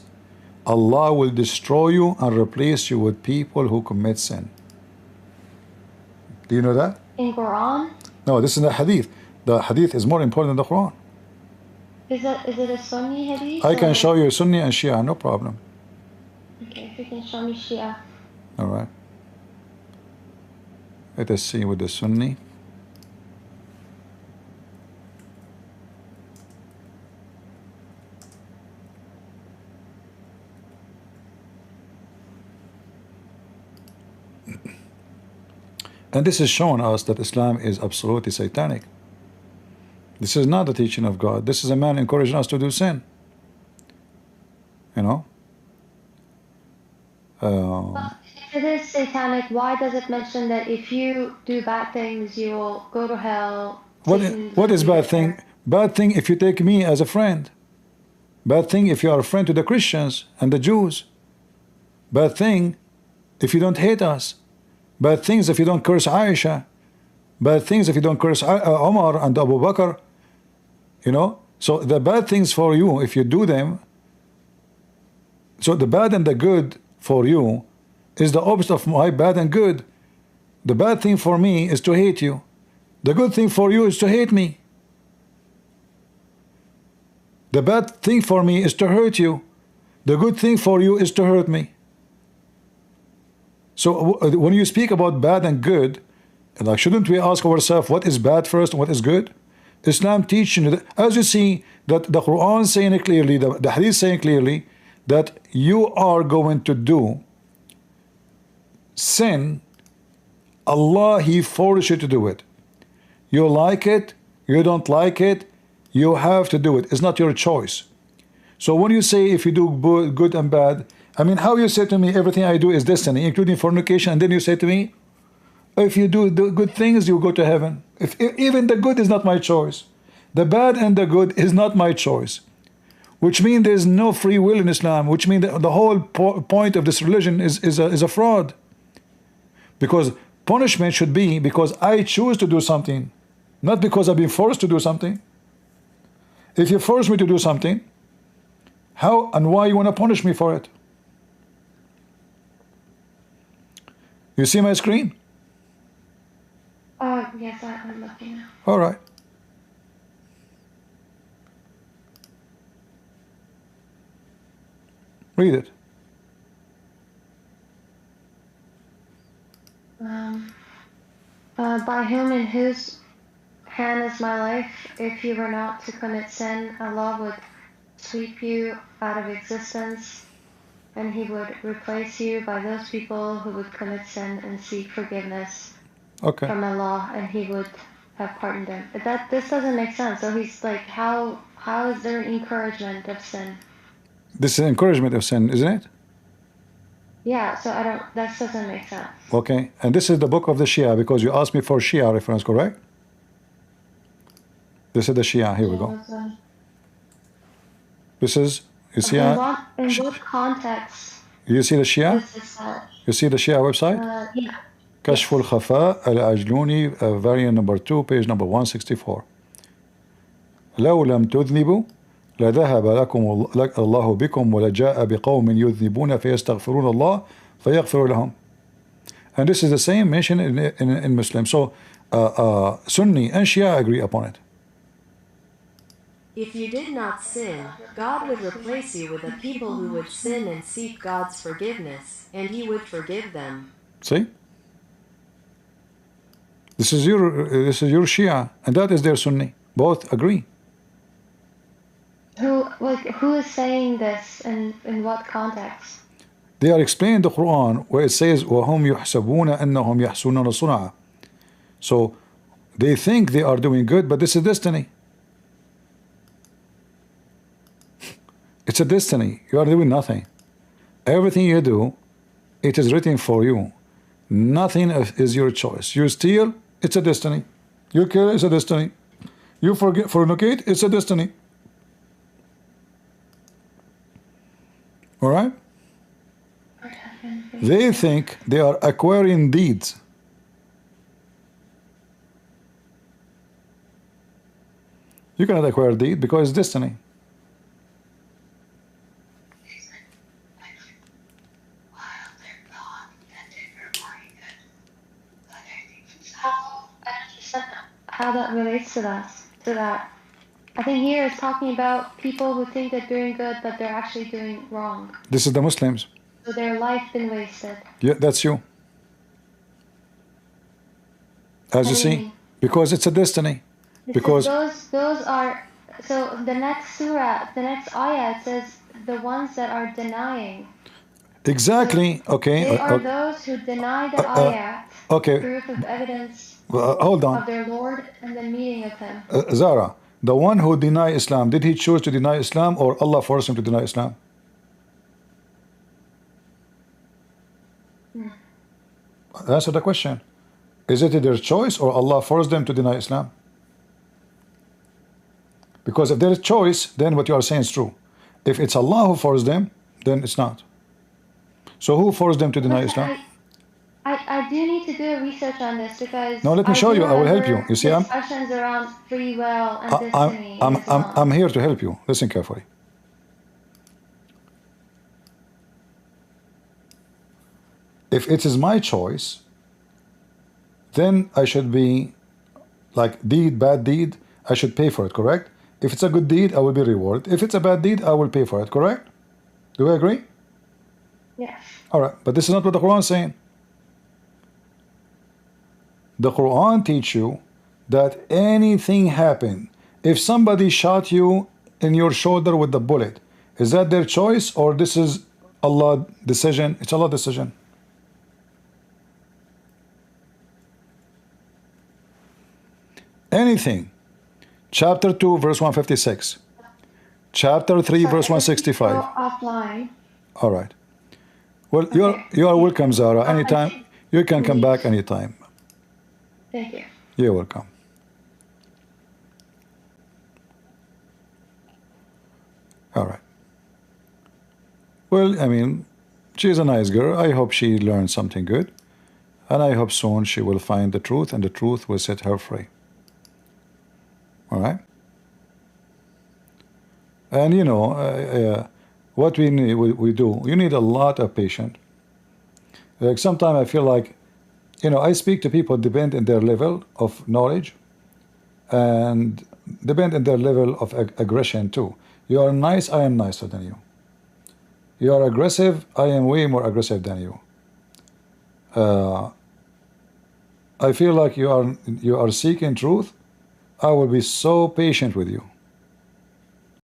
S2: Allah will destroy you and replace you with people who commit sin. Do you know that?
S1: In Quran?
S2: No, this is the hadith. The hadith is more important than the Quran.
S1: Is it a Sunni hadith?
S2: I can show you Sunni and Shia, no problem.
S1: Okay, if you can show me Shia.
S2: All right. Let us see with the Sunni. And this is showing us that Islam is absolutely satanic. This is not the teaching of God. This is a man encouraging us to do sin. You know?
S1: If it is satanic, why does it mention that if you do bad things, you will go to hell?
S2: What is bad thing? Bad thing if you take me as a friend. Bad thing if you are a friend to the Christians and the Jews. Bad thing if you don't hate us. Bad things if you don't curse Aisha. Bad things if you don't curse Omar and Abu Bakr. You know? So the bad things for you, if you do them, so the bad and the good for you is the opposite of my bad and good. The bad thing for me is to hate you. The good thing for you is to hate me. The bad thing for me is to hurt you. The good thing for you is to hurt me. So when you speak about bad and good, like, shouldn't we ask ourselves what is bad first and what is good? Islam teaching that, as you see, that the Quran saying it clearly, the Hadith saying clearly, that you are going to do sin. Allah, He forced you to do it. You like it, you don't like it, you have to do it. It's not your choice. So when you say if you do good and bad, I mean, how you say to me everything I do is destiny, including fornication, and then you say to me, If you do the good things, you go to heaven. If even the good is not my choice, the bad and the good is not my choice, which means there's no free will in Islam, which means that the whole point of this religion is a fraud. Because punishment should be because I choose to do something, not because I've been forced to do something. If you force me to do something, how and why you want to punish me for it? You see my screen?
S1: Yes, I'm looking now.
S2: All right. Read it.
S1: By whom in whose hand is my life? If you were not to commit sin, Allah would sweep you out of existence, and He would replace you by those people who would commit sin and seek forgiveness from Allah, and He would have pardoned them. But this doesn't make sense. So He's like, how is there an encouragement of sin?
S2: This is encouragement of sin, isn't it?
S1: Yeah, so that doesn't make sense.
S2: Okay, and this is the book of the Shia, because you asked me for Shia reference, correct? This is the Shia, here we go. This is, you see,
S1: in what context?
S2: You see the Shia? You see the Shia website?
S1: Yeah.
S2: كشف الخفاء العجلوني, variant number 2, page number 164. لو لم تذنبوا لذهب لكم الله بكم ولجاء بقوم يذنبون فيستغفرون الله فيغفر لهم. And this is the same mentioned in Muslim. So Sunni and Shia agree upon it.
S3: If you did not sin, God would replace you with a people who would sin and seek God's forgiveness, and He would forgive them.
S2: See? This is your Shia, and that is their Sunni. Both agree.
S1: Who is saying this, and in what context?
S2: They are explaining the Quran where it says وَهُمْ يُحْسَبُونَ أَنَّهُمْ يَحْسُنَّ صُنْعًا. So they think they are doing good, but this is destiny. It's a destiny. You are doing nothing. Everything you do, it is written for you. Nothing is your choice. You steal, it's a destiny. You kill, it's a destiny. You fornicate, it's a destiny. All right? They think they are acquiring deeds. You cannot acquire deed because it's destiny.
S1: How that relates to that. I think here it's talking about people who think they're doing good, but they're actually doing wrong.
S2: This is the Muslims.
S1: So their life been wasted.
S2: Yeah, that's you. As you see, because it's a destiny. Because
S1: those are, so the next surah, the next ayah, it says the ones that are denying.
S2: Exactly.
S1: So
S2: okay.
S1: They are those who deny the ayah.
S2: Okay.
S1: Proof of evidence.
S2: Hold on.
S1: Of their Lord and the meeting of Him.
S2: Zara, the one who denied Islam, did he choose to deny Islam or Allah forced him to deny Islam? Answer the question. Is it their choice or Allah forced them to deny Islam? Because if there is choice, then what you are saying is true. If it's Allah who forced them, then it's not. So who forced them to deny Islam?
S1: I do need to do research on this because
S2: no, let me show you. I will help you. You see,
S1: discussions around free will and destiny.
S2: I'm here to help you. Listen carefully. If it is my choice, then I should be like deed, bad deed, I should pay for it, correct? If it's a good deed, I will be rewarded. If it's a bad deed, I will pay for it, correct? Do we agree?
S1: Yes.
S2: All right, but this is not what the Quran is saying. The Quran teaches you that anything happen. If somebody shot you in your shoulder with the bullet, is that their choice or this is Allah's decision? It's Allah's decision. Anything. Chapter 2, verse 156. Chapter 3, verse 165.
S1: Offline.
S2: All right. Well, okay. You are welcome, Zara. Anytime. You can come back anytime.
S1: Thank you.
S2: You're welcome. All right. Well, I mean, she's a nice girl. I hope she learned something good. And I hope soon she will find the truth and the truth will set her free. All right? And you know, what we need, we do, you need a lot of patience. Like sometimes I feel like, you know, I speak to people depend on their level of knowledge and depend on their level of aggression too. You are nice, I am nicer than you. You are aggressive, I am way more aggressive than you. I feel like you are seeking truth. I will be so patient with you.